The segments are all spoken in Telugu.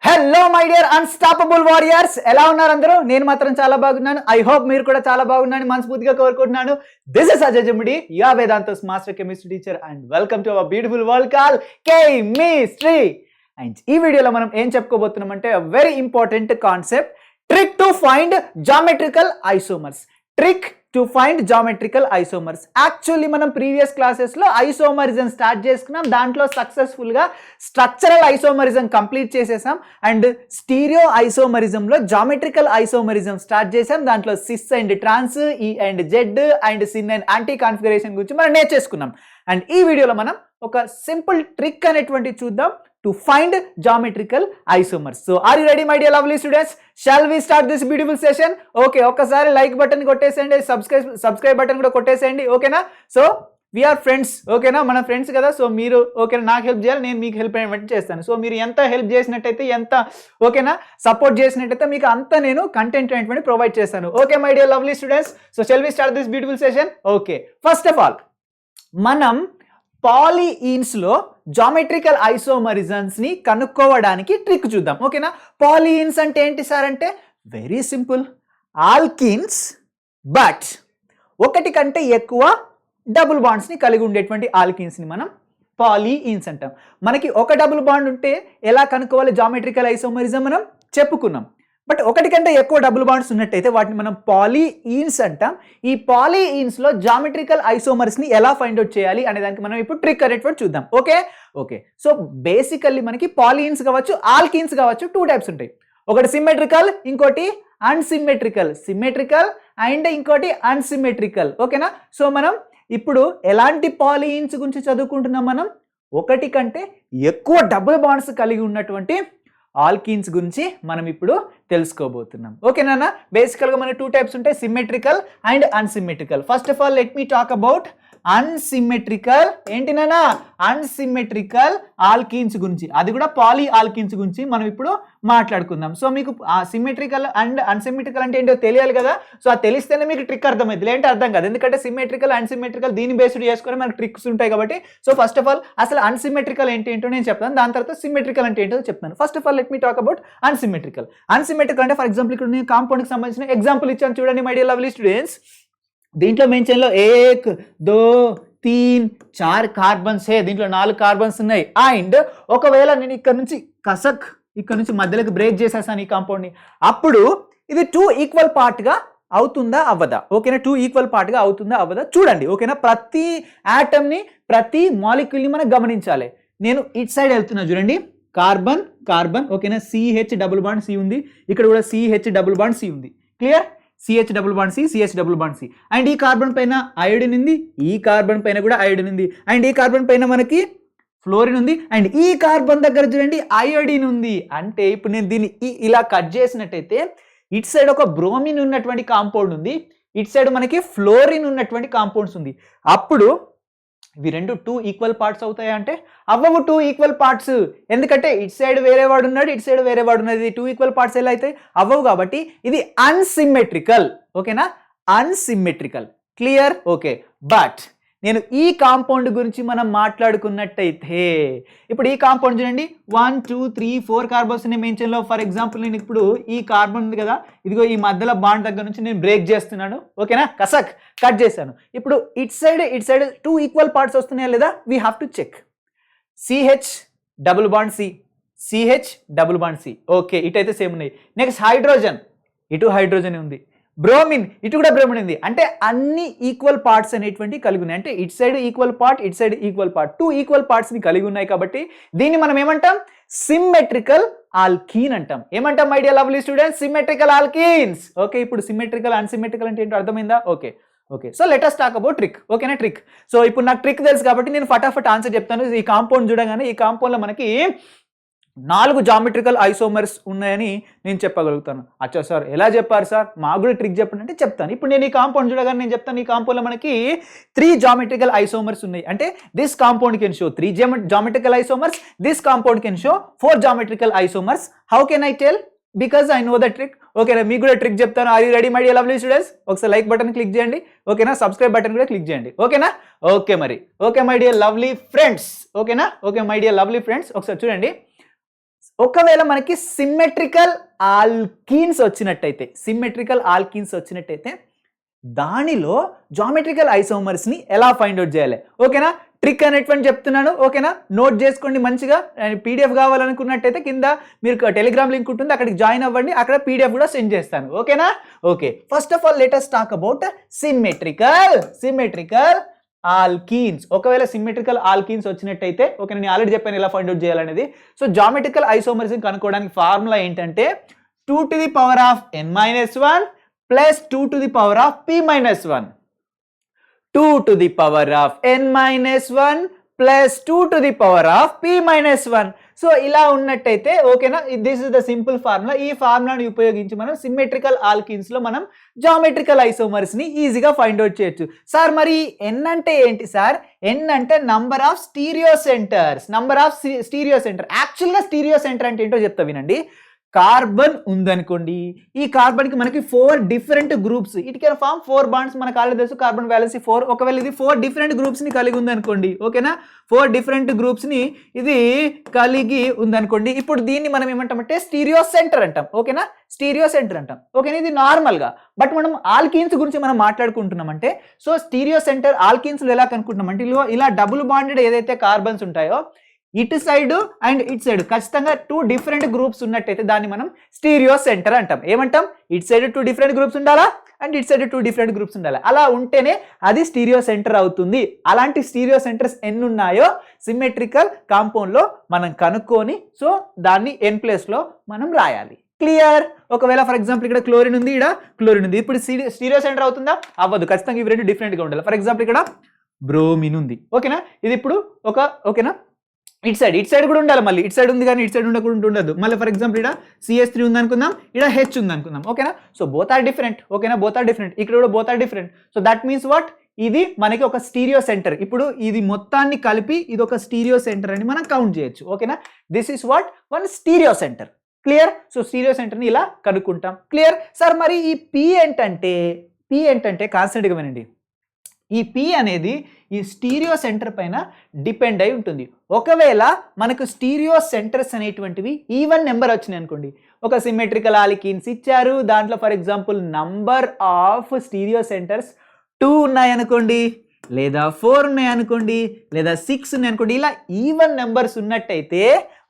Hello my dear unstoppable warriors, ఎలా ఉన్నారు అందరూ? నేను మాత్రం చాలా బాగున్నాను. ఐ హోప్ మీరు కూడా చాలా బాగున్నారని మనస్ఫూర్తిగా కోరుకుంటున్నాను. This is Ajay Jammudi, your Vedantu's master chemistry teacher, and welcome to our beautiful world call chemistry. And ఈ వీడియోలో మనం ఏం చెప్పుకోబోతున్నాం అంటే very important concept, trick to find geometrical isomers. Trick to find geometrical isomers. Actually మనం ప్రీవియస్ క్లాసెస్లో ఐసోమరిజం స్టార్ట్ చేసుకున్నాం. దాంట్లో సక్సెస్ఫుల్గా స్ట్రక్చరల్ ఐసోమరిజం కంప్లీట్ చేసేసాం. అండ్ స్టీరియో ఐసోమరిజంలో జామెట్రికల్ ఐసోమరిజం స్టార్ట్ చేసాం. దాంట్లో cis and trans, E and Z and sin and anti configuration గురించి మనం నేర్చేసుకున్నాం. అండ్ ఈ వీడియోలో మనం ఒక సింపుల్ ట్రిక్ అనేటువంటి చూద్దాం to find geometrical isomers. So are you ready my dear lovely students? Shall we start this beautiful session? Okay, ఒక్కసారి లైక్ బటన్ కొట్టేసేయండి, సబ్స్క్రైబ్ బటన్ కూడా కొట్టేసేయండి, ఓకేనా? సో వీఆర్ ఫ్రెండ్స్, ఓకేనా? మన ఫ్రెండ్స్ కదా. సో మీరు ఓకేనా, నాకు హెల్ప్ చేయాలి, నేను మీకు హెల్ప్ అయ్యేటట్టు చేస్తాను. సో మీరు ఎంత హెల్ప్ చేసినట్టయితే, ఎంత ఓకేనా సపోర్ట్ చేసినట్టయితే మీకు అంత నేను కంటెంట్ అనేటువంటి ప్రొవైడ్ చేస్తాను. Okay my dear lovely students, so shall we start this beautiful session? Okay, first of all మనం పాలీఈన్స్లో జామెట్రికల్ ఐసోమరిజమ్స్ ని కనుక్కోవడానికి ట్రిక్ చూద్దాం, ఓకేనా? పాలీఈన్స్ అంటే ఏంటి సార్ అంటే వెరీ సింపుల్, ఆల్కీన్స్ బట్ ఒకటి కంటే ఎక్కువ డబుల్ బాండ్స్ ని కలిగి ఉండేటువంటి ఆల్కీన్స్ ని మనం పాలీఈన్స్ అంటాం. మనకి ఒక డబుల్ బాండ్ ఉంటే ఎలా కనుక్కోవాలి జామెట్రికల్ ఐసోమరిజం మనం చెప్పుకున్నాం. బట్ ఒకటి కంటే ఎక్కువ డబుల్ బాండ్స్ ఉన్నట్టయితే వాటిని మనం పాలీఈన్స్ అంటాం. ఈ పాలీఈన్స్లో జామెట్రికల్ ఐసోమర్స్ని ఎలా ఫైండ్ అవుట్ చేయాలి అనే దానికి మనం ఇప్పుడు ట్రిక్ అనేటువంటి చూద్దాం. ఓకే ఓకే సో బేసికల్లీ మనకి పాలీఈన్స్ కావచ్చు, ఆల్కీన్స్ కావచ్చు, టూ టైప్స్ ఉంటాయి. ఒకటి సిమెట్రికల్, ఇంకోటి అన్సిమెట్రికల్. సిమెట్రికల్ అండ్ ఇంకోటి అన్సిమెట్రికల్, ఓకేనా? సో మనం ఇప్పుడు ఎలాంటి పాలీఈన్స్ గురించి చదువుకుంటున్నాం? మనం ఒకటి కంటే ఎక్కువ డబుల్ బాండ్స్ కలిగి ఉన్నటువంటి ఆల్కీన్స్ గురించి మనం ఇప్పుడు తెలుసుకోబోతున్నాం, ఓకేనా? బేసికల్గా మనకి టూ టైప్స్ ఉంటాయి, symmetrical and unsymmetrical. First of all let me talk about unsymmetrical. ఏంటి నాన్న? అన్సిమెట్రికల్ ఆల్కీన్స్ గురించి, అది కూడా పాలీ ఆల్కీన్స్ గురించి మనం ఇప్పుడు మాట్లాడుకుందాం. సో మీకు సిమెట్రికల్ అండ్ అన్సిమెట్రికల్ అంటే ఏంటో తెలియాలి కదా. సో అది తెలిస్తేనే మీకు ట్రిక్ అర్థమైంది, లేదంటే అర్థం కాదు. ఎందుకంటే సిమెట్రికల్ అన్సిమెట్రికల్ దీన్ని బేస్డ్ చేసుకొని మనకు ట్రిక్స్ ఉంటాయి కాబట్టి. సో ఫస్ట్ ఆఫ్ ఆల్ అసలు అన్సిమెట్రికల్ ఏంటో నేను చెప్తాను, దాని తర్వాత సిమెట్రికల్ అంటే ఏంటో చెప్తాను. First of all let me talk about unsymmetrical. Unsymmetrical అంటే ఫర్ ఎగ్జాంపుల్ ఇక్కడ నేను కాంపౌండ్కి సంబంధించిన ఎగ్జాంపుల్ ఇచ్చాను చూడండి మై డియర్ లవ్లీ స్టూడెంట్స్. దీంట్లో మెన్షన్లో 1 2 3 4 కార్బన్స్ హే, దీంట్లో 4 కార్బన్స్ ఉన్నాయి. అండ్ ఒకవేళ నేను ఇక్కడ నుంచి ఇక్కడ నుంచి మధ్యలోకి బ్రేక్ చేసేసాను ఈ కాంపౌండ్ని, అప్పుడు ఇది 2 ఈక్వల్ పార్ట్గా అవుతుందా అవ్వదా? ఓకేనా? 2 ఈక్వల్ పార్ట్గా అవుతుందా అవ్వదా చూడండి, ఓకేనా? ప్రతి యాటమ్ని, ప్రతి మాలిక్యూల్ని మనం గమనించాలి. నేను ఇట్ సైడ్ వెళ్తున్నా చూడండి, కార్బన్ కార్బన్, ఓకేనా? CH డబుల్ బాండ్ C ఉంది, ఇక్కడ కూడా CH డబుల్ బాండ్ C ఉంది. Clear? CH double bond C, CH double bond C. And ఈ కార్బన్ పైన అయోడిన్ ఉంది, ఈ కార్బన్ పైన కూడా అయోడిన్ ఉంది, అండ్ ఈ కార్బన్ పైన మనకి ఫ్లోరిన్ ఉంది, అండ్ ఈ కార్బన్ దగ్గర చూడండి అయోడిన్ ఉంది. అంటే ఇప్పుడు నేను దీన్ని ఇలా కట్ చేసినట్టయితే ఇట్ సైడ్ ఒక బ్రోమిన్ ఉన్నటువంటి కాంపౌండ్ ఉంది, ఇట్ సైడ్ మనకి ఫ్లోరిన్ ఉన్నటువంటి కాంపౌండ్స్ ఉంది. అప్పుడు ఇవి రెండు 2 ఈక్వల్ పార్ట్స్ అవుతాయా అంటే అవ్వవు 2 ఈక్వల్ పార్ట్స్. ఎందుకంటే ఇట్ సైడ్ వేరే వాడు ఉన్నాడు, ఇట్ సైడ్ వేరే వాడు ఉన్నది. 2 ఈక్వల్ పార్ట్స్ ఎలా అయితే అవ్వవు, కాబట్టి ఇది అన్సిమెట్రికల్, ఓకేనా? అన్సిమెట్రికల్. క్లియర్? ఓకే. బట్ నేను ఈ కాంపౌండ్ గురించి మనం మాట్లాడుకున్నట్టయితే ఇప్పుడు ఈ కాంపౌండ్ చూడండి 1 2 3 4 కార్బన్స్ ఉన్నాయి మెన్షన్లో. ఫర్ ఎగ్జాంపుల్ నేను ఇప్పుడు ఈ కార్బన్ ఉంది కదా, ఇదిగో ఈ మధ్యలో బాండ్ దగ్గర నుంచి నేను బ్రేక్ చేస్తున్నాను, ఓకేనా? కట్ చేశాను. ఇప్పుడు ఇట్ సైడ్ 2 ఈక్వల్ పార్ట్స్ వస్తున్నాయా లేదా? We have to check. CH double bond C, CH double bond C, okay, ఇటైతే సేమ్ ఉన్నాయి. నెక్స్ట్ హైడ్రోజన్, ఇటు హైడ్రోజన్ ఉంది. బ్రోమిన్, ఇటు కూడా బ్రోమిన్ ఉంది. అంటే అన్ని ఈక్వల్ పార్ట్స్ అనేటువంటి కలిగి ఉన్నాయి. అంటే it side equal part, it side equal part, 2 equal parts ని కలిగి ఉన్నాయి. కాబట్టి దీన్ని మనం ఏమంటాం? సిమెట్రికల్ ఆల్కీన్ అంటాం. ఏమంటాం my dear lovely students? Symmetrical alkenes. Okay, ఇప్పుడు సిమెట్రికల్ అన్సిమెట్రికల్ అంటే ఏంటో అర్థమైందా? Okay okay so let us talk about trick, ఓకేనా? ట్రిక్. సో ఇప్పుడు నాకు ట్రిక్ తెలుసు కాబట్టి నేను ఫటాఫట్ ఆన్సర్ చెప్తాను. ఈ కాంపౌండ్ చూడగానే ఈ కాంపౌండ్లో మనకి 4 జామెట్రికల్ ఐసోమర్స్ ఉన్నాయని నేను చెప్పగలుగుతాను. అచ్చా సార్ ఎలా చెప్పారు సార్, మాకు కూడా ట్రిక్ చెప్పండి అంటే చెప్తాను. ఇప్పుడు నేను ఈ కాంపౌండ్ చూడగానే నేను చెప్తాను, ఈ కాంపౌండ్లో మనకి 3 జామెట్రికల్ ఐసోమర్స్ ఉన్నాయి. అంటే this compound can show 3 geometrical isomers, this compound can show 4 geometrical isomers. How can I tell? Because I know the trick. ఓకేనా? మీకు కూడా ట్రిక్ చెప్తాను. Are you ready my dear lovely students? ఒకసారి లైక్ బటన్ క్లిక్ చేయండి, ఓకేనా? సబ్స్క్రైబ్ బటన్ కూడా క్లిక్ చేయండి, ఓకేనా? ఓకే మరి, okay my dear lovely friends, ఓకేనా? Okay my dear lovely friends, ఒకసారి చూడండి. ఒకవేళ మనకి సిమ్మెట్రికల్ ఆల్కీన్స్ వచ్చినట్టయితే దానిలో జామెట్రికల్ ఐసోమర్స్ని ఎలా ఫైండ్ అవుట్ చేయాలి? ఓకేనా, ట్రిక్ అనేటువంటి చెప్తున్నాను. ఓకేనా, నోట్ చేసుకోండి మంచిగా. పీడిఎఫ్ కావాలనుకున్నట్టయితే కింద మీరు టెలిగ్రామ్ లింక్ ఉంటుంది, అక్కడికి జాయిన్ అవ్వండి. అక్కడ పీడిఎఫ్ కూడా సెండ్ చేస్తాను. ఓకేనా, okay. First of all let us talk about symmetrical alkenes. ఒకవేళ సిమ్మెట్రికల్ ఆల్కీన్స్ వచ్చినట్టయితే, ఓకే, నేను ఆల్రెడీ చెప్పాను ఎలా ఫైండ్ అవుట్ చేయాలనేది. సో జామెట్రికల్ ఐసోమర్స్ కనుక్కోవడానికి ఫార్ములా ఏంటంటే 2 to the power of n-1 plus 2 to the power of p-1. 2 to the power of n-1 plus 2 to the power of p-1. So ఇలా ఉన్నట్టయితే, ఓకేనా, this is the simple formula. ఈ ఫార్ములాని ఉపయోగించి మనం సిమ్మెట్రికల్ ఆల్కీన్స్ లో మనం జామెట్రికల్ ఐసోమర్స్ ని ఈజీగా ఫైండ్ అవుట్ చేయొచ్చు. సార్ మరి ఎన్ అంటే ఏంటి సార్? ఎన్ అంటే నంబర్ ఆఫ్ స్టీరియో సెంటర్స్. యాక్చువల్గా స్టీరియో సెంటర్ అంటే ఏంటో చెప్తా వినండి. కార్బన్ ఉందనుకోండి, ఈ కార్బన్ కి మనకి 4 different groups, it can form 4 bonds. మనకు ఆల్రెడీ తెలుసు కార్బన్ వాలెన్సీ 4. ఒకవేళ ఇది 4 డిఫరెంట్ గ్రూప్స్ ని కలిగి ఉందనుకోండి, ఓకేనా, 4 డిఫరెంట్ గ్రూప్స్ ని ఇది కలిగి ఉందనుకోండి. ఇప్పుడు దీన్ని మనం ఏమంటామంటే స్టీరియో సెంటర్ అంటాం. ఓకేనా, స్టీరియో సెంటర్ అంటాం. ఓకేనా, ఇది నార్మల్ గా. బట్ మనం ఆల్కీన్స్ గురించి మనం మాట్లాడుకుంటున్నామంటే, సో స్టీరియో సెంటర్ ఆల్కీన్స్ ఎలా కనుక్కుంటున్నామంటే, ఇలా డబుల్ బాండెడ్ ఏదైతే కార్బన్స్ ఉంటాయో ఇటు సైడ్ అండ్ ఇటు సైడ్ ఖచ్చితంగా 2 డిఫరెంట్ గ్రూప్స్ ఉన్నట్టయితే దాన్ని మనం స్టీరియో సెంటర్ అంటాం. ఏమంటాం? ఇటు సైడ్ 2 డిఫరెంట్ గ్రూప్స్ ఉండాలా అండ్ ఇటు సైడ్ 2 డిఫరెంట్ గ్రూప్స్ ఉండాలి. అలా ఉంటేనే అది స్టీరియో సెంటర్ అవుతుంది. అలాంటి స్టీరియో సెంటర్స్ ఎన్ని ఉన్నాయో సిమ్మెట్రికల్ కాంపౌండ్ లో మనం కనుక్కొని, సో దాన్ని n ప్లేస్ లో మనం రాయాలి. క్లియర్? ఒకవేళ ఫర్ ఎగ్జాంపుల్ ఇక్కడ క్లోరిన్ ఉంది, ఇక్కడ క్లోరిన్ ఉంది, ఇప్పుడు స్టీరియో సెంటర్ అవుతుందా? అవ్వదు. ఖచ్చితంగా ఇవి రెండు డిఫరెంట్ గా ఉండాలి. ఫర్ ఎగ్జాంపుల్ ఇక్కడ బ్రోమిన్ ఉంది, ఓకేనా, ఇది ఇప్పుడు ఓకేనా, ఇటు సైడ్ కూడా ఉండాలి. మళ్ళీ ఇటు సైడ్ ఉంది కానీ ఇటు సైడ్ ఉండకుండా ఉండదు. మళ్ళీ ఫర్ ఎగ్జాంపుల్ ఇక్కడ CH3 ఉంది అనుకుందాం, ఇక్కడ H ఉంది అనుకుందాం. ఓకేనా, సో బోత్ ఆర్ డిఫరెంట్. ఓకేనా, బోత్ ఆర్ డిఫరెంట్. ఇక్కడ కూడా both are different. So that means what? ఇది మనకి ఒక స్టీరియో సెంటర్. ఇప్పుడు ఇది మొత్తాన్ని కలిపి ఇది ఒక స్టీరియో సెంటర్ అని మనం కౌంట్ చేయొచ్చు. ఓకేనా, this is what? One stereo centre. Clear? So stereo సెంటర్ని ఇలా కనుక్కుంటాం. క్లియర్? సార్ మరి ఈ P ఏంటంటే కాన్స్టెంట్గా వినండి. ఈ P అనేది ఈ స్టీరియో సెంటర్ పైన డిపెండ్ అయి ఉంటుంది. ఒకవేళ మనకు స్టీరియో సెంటర్స్ అనేటువంటివి ఈవెన్ నెంబర్ వచ్చినాయి అనుకోండి, ఒక సిమెట్రికల్ ఆల్కీన్స్ ఇచ్చారు, దాంట్లో for example number of stereo centres 2 ఉన్నాయనుకోండి, లేదా 4 ఉన్నాయనుకోండి, లేదా 6 ఉన్నాయనుకోండి, ఇలా ఈవెన్ నెంబర్స్ ఉన్నట్టయితే,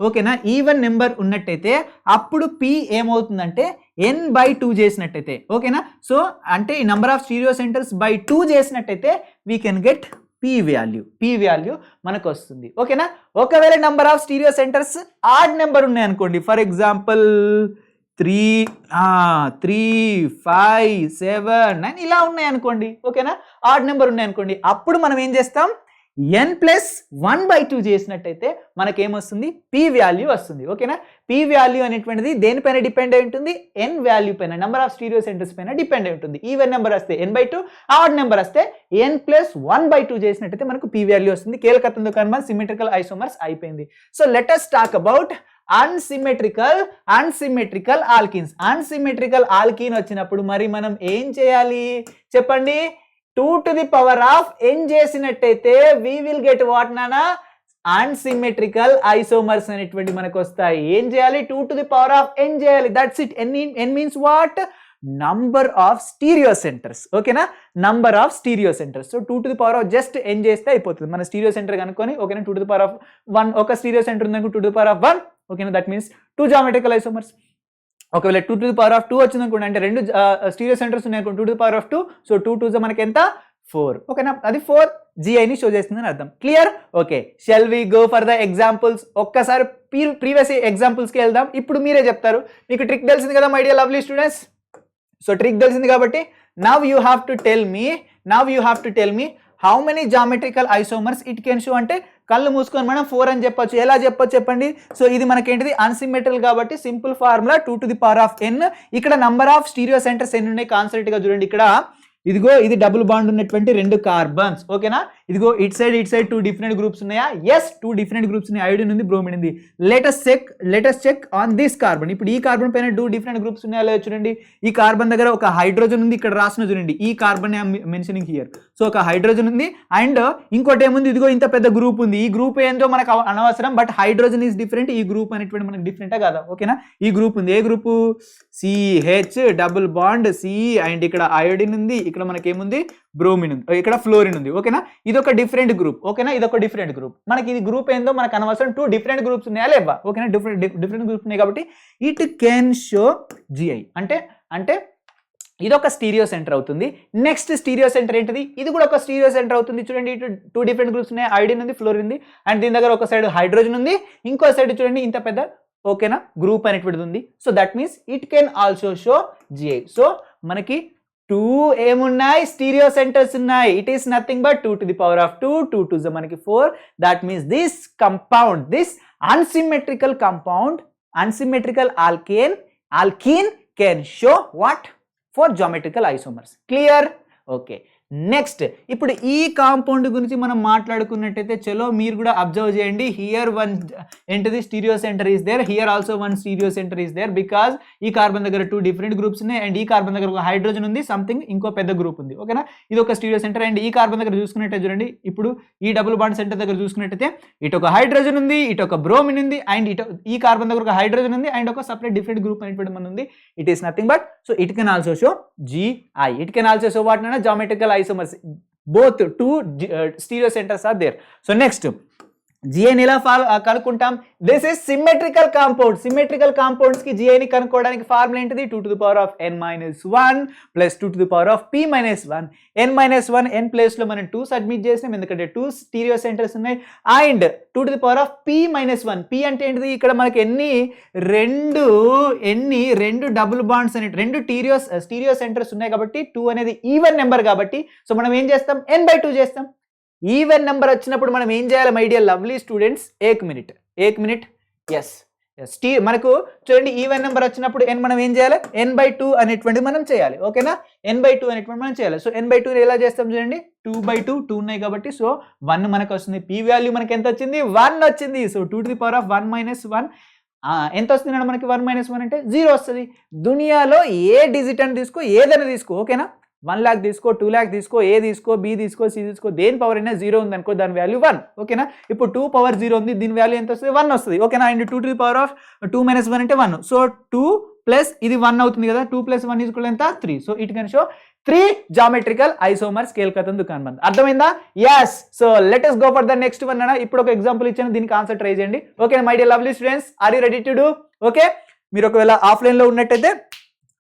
ఓకేనా, ఈవెన్ నెంబర్ ఉన్నట్టయితే అప్పుడు P ఏమవుతుందంటే n/2 చేసినట్టయితే, ఓకేనా, సో అంటే ఈ number of stereo centres by 2 చేసినట్టయితే we can get P value మనకు వస్తుంది. ఓకేనా, ఒకవేళ number of stereo centres odd number ఉన్నాయనుకోండి, ఫర్ ఎగ్జాంపుల్ 3, 5, 7, 9 ఇలా ఉన్నాయనుకోండి, ఓకేనా, ఆడ్ నెంబర్ ఉన్నాయనుకోండి, అప్పుడు మనం ఏం చేస్తాం? n+1/2 చేసినట్టయితే మనకేమొస్తుంది? P వాల్యూ వస్తుంది. ఓకేనా, P వాల్యూ అనేటువంటిది దేనిపైన డిపెండ్ అయి ఉంటుంది? n వాల్యూ పైన, నెంబర్ ఆఫ్ స్టీరియో సెంటర్స్ పైన డిపెండ్ అయి ఉంటుంది. ఈవెన్ నెంబర్ వస్తే n/2, ఆడ్ నెంబర్ వస్తే n+1/2 చేసినట్టయితే మనకు P వాల్యూ వస్తుంది. కేలకత్తంతో కనుమ సిమెట్రికల్ ఐసోమర్స్ అయిపోయింది. So let us talk about unsymmetrical alkenes. Unsymmetrical alkyne వచ్చినప్పుడు మరి మనం ఏం చేయాలి చెప్పండి? 2 to the power of n చేసినట్టయితే we will get what నానా? అన్సిమెట్రికల్ ఐసోమర్స్ అనేటువంటి మనకు వస్తాయి. ఏం చేయాలి? 2 to the power of n చేయాలి. That's it. n means what? Number of stereo centres. ఓకేనా, number of stereo centres. So 2 to the power of just n చేస్తే అయిపోతుంది. మన స్టీరియో సెంటర్ కనుక్కొని, ఓకేనా, 2 to the power of 1 ఒక స్టీరియో సెంటర్ ఉందనుకో, 2 to the power of 1, ఓకేనా, దట్ మీన్స్ 2 జామెట్రికల్ ఐసోమర్స్. ఒకవేళ 2 to the power of 2 వచ్చింది అనుకోండి, అంటే 2 స్టీరియో సెంటర్స్ ఉన్నాయి అనుకోండి, 2 to the power of 2, so 2 2 మనకి ఎంత? 4. ఓకేనా, అది 4 GIని షో చేస్తుందని అర్థం. Clear? Okay, shall we go for the examples? ఒక్కసారి ప్రీవియస్ ఎగ్జాంపుల్స్కి వెళ్దాం. ఇప్పుడు మీరే చెప్తారు. మీకు ట్రిక్ తెలిసింది కదా my dear lovely students. So trick తెలిసింది కాబట్టి now you have to tell me how many geometrical isomers it can show. అంటే కళ్ళు మూసుకొని మనం 4 అని చెప్పొచ్చు. ఎలా చెప్పొచ్చు చెప్పండి? సో ఇది మనకేంటిది? అన్సిమెట్రికల్ కాబట్టి simple formula 2 to the power of n. ఇక్కడ నంబర్ ఆఫ్ స్టీరియో సెంటర్స్ ఎన్ని ఉన్నాయి కాన్స్టెంట్ గా చూడండి. ఇక్కడ ఇదిగో ఇది డబుల్ బాండ్ ఉన్నటువంటి 2 కార్బన్స్, ఓకేనా, ఇదిగో ఇట్ సైడ్ 2 డిఫరెంట్ గ్రూప్స్ ఉన్నాయా? ఎస్, 2 డిఫరెంట్ గ్రూప్స్ ఉన్నాయి. అయోడిన్ ఉంది, బ్రోమిన్ ఉంది. Let us check on this carbon. ఇప్పుడు ఈ కార్బన్ పైన 2 డిఫరెంట్ గ్రూప్స్ ఉన్నాయా లేదా చూడండి. ఈ కార్బన్ దగ్గర ఒక హైడ్రోజన్ ఉంది, ఇక్కడ రాసిన చూడండి ఈ కార్బన్ మెన్షనింగ్ హియర్. సో ఒక హైడ్రోజన్ ఉంది అండ్ ఇంకోటి ఏముంది, ఇదిగో ఇంత పెద్ద గ్రూప్ ఉంది. ఈ గ్రూప్ ఏందో మనకు అనవసరం, బట్ హైడ్రోజన్ ఈజ్ డిఫరెంట్. ఈ గ్రూప్ అనేటువంటి మనకు డిఫరెంటా కాదా? ఓకేనా, ఈ గ్రూప్ ఉంది. ఏ group? CH double bond C and ఇక్కడ అయోడిన్ ఉంది, ఇక్కడ మనకి ఏముంది బ్రోమిన్ ఉంది, ఇక్కడ ఫ్లోరిన్ ఉంది. ఓకేనా, ఇది ఒక డిఫరెంట్ గ్రూప్. ఓకేనా, ఇది ఒక డిఫరెంట్ గ్రూప్. మనకి ఇది గ్రూప్ ఏందో మనకు అనవసరం. 2 డిఫరెంట్ గ్రూప్స్ ఉన్నాయా లేవా? ఓకేనా, డిఫరెంట్ గ్రూప్స్ ఉన్నాయి కాబట్టి ఇట్ కెన్ షో GI. అంటే ఇది ఒక స్టీరియో సెంటర్ అవుతుంది. నెక్స్ట్ స్టీరియో సెంటర్ ఏంటిది? ఇది కూడా ఒక స్టీరియో సెంటర్ అవుతుంది. చూడండి, ఇటు 2 డిఫరెంట్ గ్రూప్స్ ఉన్నాయి, అయోడిన్ ఉంది, ఫ్లోరిన్ ఉంది అండ్ దీని దగ్గర ఒక సైడ్ హైడ్రోజన్ ఉంది, ఇంకో సైడ్ చూడండి ఇంత పెద్ద ఓకేనా గ్రూప్ అనేటువంటిది ఉంది. So that means it can also show GI. So మనకి 2 ఏమున్నాయి? స్టీరియో సెంటర్స్ ఉన్నాయి. It is nothing but 2 to the power of 2, 2 2s మనకి 4. That means this compound, this unsymmetrical compound, unsymmetrical alkene can show what? For geometrical isomers. Clear? Okay. Next ఇప్పుడు ఈ కాంపౌండ్ గురించి మనం మాట్లాడుకున్నట్టయితే చలో మీరు కూడా అబ్జర్వ్ చేయండి. హియర్ వన్ ఏంటిది stereo centre is there, here also one stereo centre is there. Because ఈ కార్బన్ దగ్గర 2 డిఫరెంట్ గ్రూప్స్ ఉన్నాయి అండ్ ఈ కార్బన్ దగ్గర ఒక హైడ్రోజన్ ఉంది, సంథింగ్ ఇంకో పెద్ద గ్రూప్ ఉంది. ఓకేనా, ఇది ఒక స్టీరియో సెంటర్. అండ్ ఈ కార్బన్ దగ్గర చూసుకున్నట్టయితే చూడండి, ఇప్పుడు ఈ డబుల్ బాండ్ సెంటర్ దగ్గర చూసుకున్నట్టయితే ఇటు ఒక హైడ్రోజన్ ఉంది, ఇటు ఒక బ్రోమిన్ ఉంది అండ్ ఇటు ఈ కార్బన్ దగ్గర ఒక హైడ్రోజన్ ఉంది అండ్ ఒక సపరేట్ డిఫరెంట్ గ్రూప్ అనేటువంటి మన ఉంది. It is nothing but, so it can also show GI. It can also show what? Geometrical isomers. Both 2 stereo centers are there. So next GI ని ఎలా కనుక్కుంటాం? This is symmetrical compound. Symmetrical compounds కి GI ని కనుక్కోవడానికి ఫార్ములా ఏంటిది? 2 to the power of n-1 plus 2 to the power of p-1. n-1 n place లో మనం 2 సబ్మిట్ చేసినాం ఎందుకంటే 2 స్టీరియో సెంటర్స్ ఉన్నాయి. And 2 to the power of p-1. p అంటే ఏంటిది? ఇక్కడ మనకి రెండు డబుల్ బాండ్స్ అనే 2 స్టీరియో సెంటర్స్ ఉన్నాయి కాబట్టి 2 అనేది ఈవెన్ నెంబర్ కాబట్టి సో మనం ఏం చేస్తాం? n/2 చేస్తాం. ఈవెన్ నెంబర్ వచ్చినప్పుడు మనం ఏం చేయాలి my dear lovely students? 1 minute. Yes, మనకు చూడండి ఈవెన్ నెంబర్ వచ్చినప్పుడు మనం ఏం చేయాలి? n/2 అనేటువంటిది మనం చేయాలి. ఓకేనా, n/2 అనేటువంటి మనం చేయాలి. సో n/2 ఎలా చేస్తాం చూడండి, 2/2 2 ఉన్నాయి కాబట్టి సో 1 మనకు వస్తుంది. p వాల్యూ మనకి ఎంత వచ్చింది? 1 వచ్చింది. So 2 to the power of 1 - 1 ఎంత వస్తుంది మనకి? 1 - 1 అంటే 0 వస్తుంది. దునియాలో ఏ డిజిట్ అని తీసుకో, ఏదైనా తీసుకో. ఓకేనా, 1 lakh తీసుకో, 2 lakh తీసుకో, A తీసుకో, B తీసుకో, C తీసుకో, దేని పవర్ అయినా 0 ఉంది అనుకో, దాని వాల్యూ 1. ఓకేనా, ఇప్పుడు 2 పవర్ 0 ఉంది, దీని వాల్యూ ఎంత వస్తుంది? 1 వస్తుంది. ఓకేనా, and 2 to the power of 2 - 1 అంటే 1. సో 2 ప్లస్ ఇది 1 అవుతుంది కదా, 2 + 1 ఈక్వల్ ఎంత? 3. So it can show 3 geometrical isomers కేల్కతం దుకాన్ బంద్. అర్థమైందా? Yes. So let us go for the next one అన్న. ఇప్పుడు ఒక ఎగ్జాంపుల్ ఇచ్చాను, దీనికి ఆన్సర్ ట్రై చేయండి. Okay my dear lovely students, are you ready to do? Okay, మీరు ఒకవేళ ఆఫ్లైన్ లో ఉన్నట్టయితే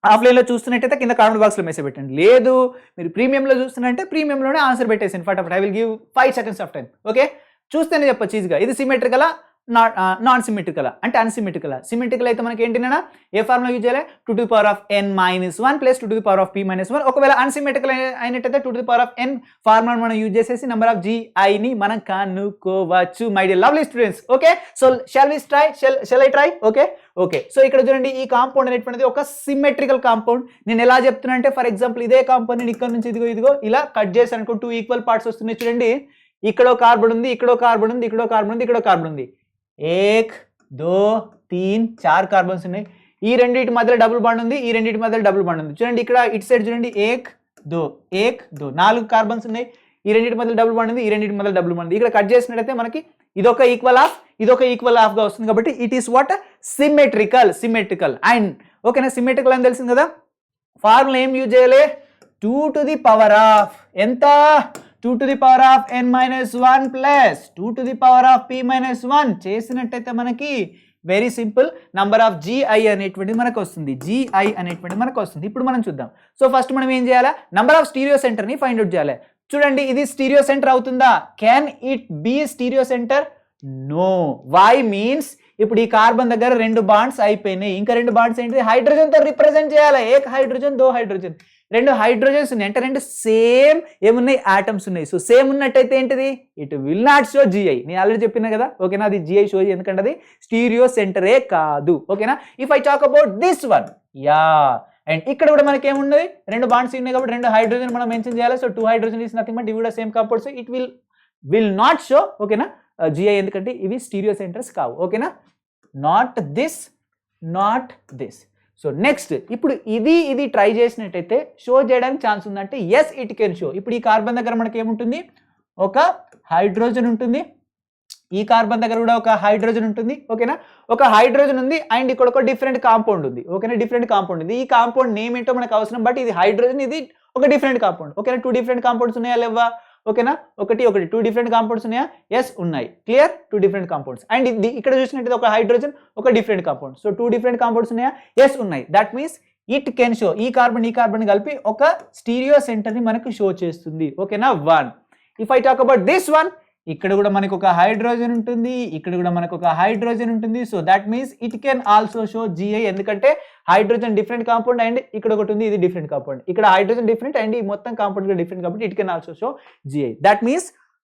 ఆఫ్లైన్లో చూస్తున్నట్టయితే కింద కామెంట్ బాక్స్లో మెసేజ్ పెట్టండి. లేదు మీరు ప్రీమియంలో చూస్తున్నట్టే ప్రీమియంలోనే ఆన్సర్ పెట్టేసాను ఫటాఫట్. I will give 5 seconds of time. Okay, చూస్తేనే చెప్పచ్చు ఈజీగా. ఇది సిమెట్రికలా నాన్ సిమెట్రికలా అంటే అన్సిమెట్రికలా? సిమెట్రికల్ అయితే మనకి ఏంటినా ఏ ఫార్ములా యూజ్ చేయాలి? 2 to the power of n-1 plus 2 to the power of p-1. ఒకవేళ అన్సిమెట్రికల్ అయినట్టయితే 2 to the power of n formula మనం యూజ్ చేసేసి నెంబర్ ఆఫ్ GI ని మనం కనుక్కోవచ్చు my dear lovely students. Okay, so shall I try? Okay, so ఇక్కడ చూడండి ఈ కాంపౌండ్ అనేటువంటిది ఒక సిమెట్రికల్ కాంపౌండ్. నేను ఎలా చెప్తున్నా అంటే ఫర్ ఎగ్జాంపుల్ ఇదే కాంపౌండ్ నేను ఇక్కడ నుంచి ఇదిగో ఇలా కట్ చేశాను అనుకో, 2 ఈక్వల్ పార్ట్స్ వస్తున్నాయి. చూడండి, ఇక్కడో కార్బన్ ఉంది, ఇక్కడో కార్బన్ ఉంది, ఇక్కడో కార్బన్ ఉంది, ఇక్కడో కార్బన్ ఉంది. 1 2 3 4 కార్బన్స్ ఉన్నాయి. ఈ రెండింటి మధ్యలో డబుల్ బాండ్ ఉంది, ఈ రెండింటి మధ్యలో డబుల్ బాండ్ ఉంది. చూడండి ఇక్కడ ఇటు సైడ్ చూడండి 1 2 4 కార్బన్స్ ఉన్నాయి. ఈ రెండింటి మధ్యలో డబుల్ బాండ్ ఉంది, ఈ రెండింటి మధ్యలో డబుల్ బాండ్ ఉంది. ఇక్కడ కట్ చేసినట్టయితే మనకి ఇదొక ఈక్వల్ హాఫ్ గా వస్తుంది కాబట్టి it is what? Symmetrical. And ఓకేనా, సిమెట్రికల్ అని తెలిసింది కదా. ఫార్ములా ఏం యూజ్ చేయాలి? 2 to the power of ఎంత? 2 to the power of n-1 plus 2 to the power of p-1 చేసినట్టయితే మనకి very simple number of GI అనేటువంటిది మనకు వస్తుంది. ఇప్పుడు మనం చూద్దాం. సో ఫస్ట్ మనం ఏం చేయాలి? నంబర్ ఆఫ్ స్టీరియో సెంటర్ ని ఫైండ్ అవుట్ చేయాలి. చూడండి, ఇది స్టీరియో సెంటర్ అవుతుందా? Can it be stereo centre? No. Why means ఇప్పుడు ఈ కార్బన్ దగ్గర 2 బాండ్స్ అయిపోయినాయి, ఇంకా 2 బాండ్స్ ఏంటిది? హైడ్రోజన్ తో రిప్రజెంట్ చేయాలి. 1 హైడ్రోజన్ 2 హైడ్రోజన్, 2 హైడ్రోజన్స్ ఉన్నాయి అంటే 2 సేమ్ ఏమున్నాయి? ఆటమ్స్ ఉన్నాయి. సో సేమ్ ఉన్నట్టయితే ఏంటిది? It will not show GI. నేను ఆల్రెడీ చెప్పినా కదా. ఓకేనా, అది GI షో ఎందుకంటే అది స్టీరియో సెంటరే కాదు. ఓకేనా, if I talk about this one, yeah. And ఇక్కడ కూడా మనకి ఏమున్నది? 2 బాండ్స్ ఉన్నాయి కాబట్టి 2 హైడ్రోజన్ మనం మెన్షన్ చేయాలి. So 2 hydrogen is nothing but ఇవి కూడా same compound. So it will will not show ఓకేనా జిఐ, ఎందుకంటే ఇవి స్టీరియో సెంటర్స్ కావు ఓకేనా. Not this, not this. So next ఇప్పుడు ఇది ట్రై చేసినట్టయితే షో చేయడానికి ఛాన్స్ ఉందంటే ఎస్ ఇట్ కెన్ షో. ఇప్పుడు ఈ కార్బన్ దగ్గర మనకి ఏముంటుంది, ఒక హైడ్రోజన్ ఉంటుంది, ఈ కార్బన్ దగ్గర కూడా ఒక హైడ్రోజన్ ఉంటుంది ఓకేనా. ఒక హైడ్రోజన్ ఉంది అండ్ ఇక్కడ ఒక డిఫరెంట్ కాంపౌండ్ ఉంది ఓకేనా, డిఫరెంట్ కాంపౌండ్ ఉంది. ఈ కాంపౌండ్ నేమ్ ఏంటో మనకు అవసరం, బట్ ఇది హైడ్రోజన్, ఇది ఒక డిఫరెంట్ కాంపౌండ్ ఓకేనా. 2 డిఫరెంట్ కాంపౌండ్స్ ఉన్నాయా లేవా ఓకేనా, ఒకటి 2 డిఫరెంట్ కాంపౌండ్స్ ఉన్నాయా, ఎస్ ఉన్నాయి, క్లియర్. 2 డిఫరెంట్ కాంపౌండ్స్ అండ్ ఇది ఇక్కడ చూసినట్టు ఒక హైడ్రోజన్, ఒక different compound. So 2 different compounds ఉన్నాయా, ఎస్ ఉన్నాయి. That means it can show, ఈ కార్బన్ కలిపి ఒక స్టీరియో సెంటర్ ని మనకు షో చేస్తుంది ఓకేనా. 1. If I talk about this one, ఇక్కడ కూడా మనకు ఒక హైడ్రోజన్ ఉంటుంది, ఇక్కడ కూడా మనకు ఒక హైడ్రోజన్ ఉంటుంది. So that means it can also show GI, ఎందుకంటే హైడ్రోజన్ డిఫరెంట్ కాంపౌండ్ అండ్ ఇక్కడ ఒకటి ఉంది, ఇది డిఫరెంట్ కాంపౌండ్. ఇక్కడ హైడ్రోజన్ డిఫరెంట్ అండ్ ఈ మొత్తం కాంపౌండ్ కూడా డిఫరెంట్ కాబట్టి it can also show GI. That means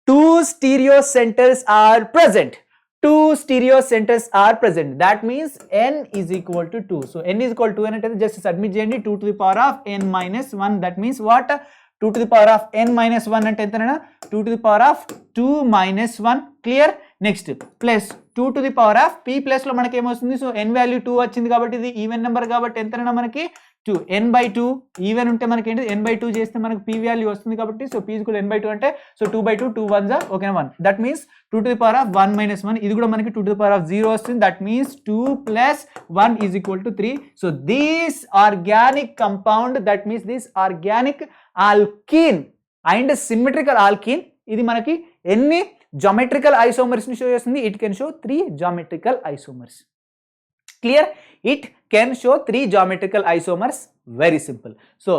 2 stereo centres are present. 2 stereo centres are present. That means n is equal to 2. So n is equal to అంటే జస్ట్ సబ్మిట్ చేయండి, 2 to the power of n minus 1. That means what, 2 to the power of n minus 1 అంటే ఎంతనా, 2 to the power of 2 minus 1, clear. Next plus 2 to the power of p plus లో మనకి ఏమొస్తుంది, సో n వాల్యూ 2 వచ్చింది కాబట్టి ఇది ఈవెన్ నెంబర్ కాబట్టి ఎంతనా మనకి 2, n/2. ఈవెన్ ఉంటే మనకి ఏంటి, n/2 చేస్తే మనకి p వాల్యూ వస్తుంది కాబట్టి సో p ఈక్వల్ n/2 అంటే సో 2/2, 2 1s ఓకేనా 1. That means 2 to the power of 1 minus 1, ఇది కూడా మనకి 2 to the power of 0 వస్తుంది. That means 2 plus 1 is equal to 3. So this organic compound, that means this organic alkyne and symmetrical alkyne, ఇది మనకి ఎన్ని జామెట్రికల్ ఐసోమర్స్ ని షో చేస్తుంది, it can show 3 geometrical isomers, clear. It can show 3 geometrical isomers, very simple. So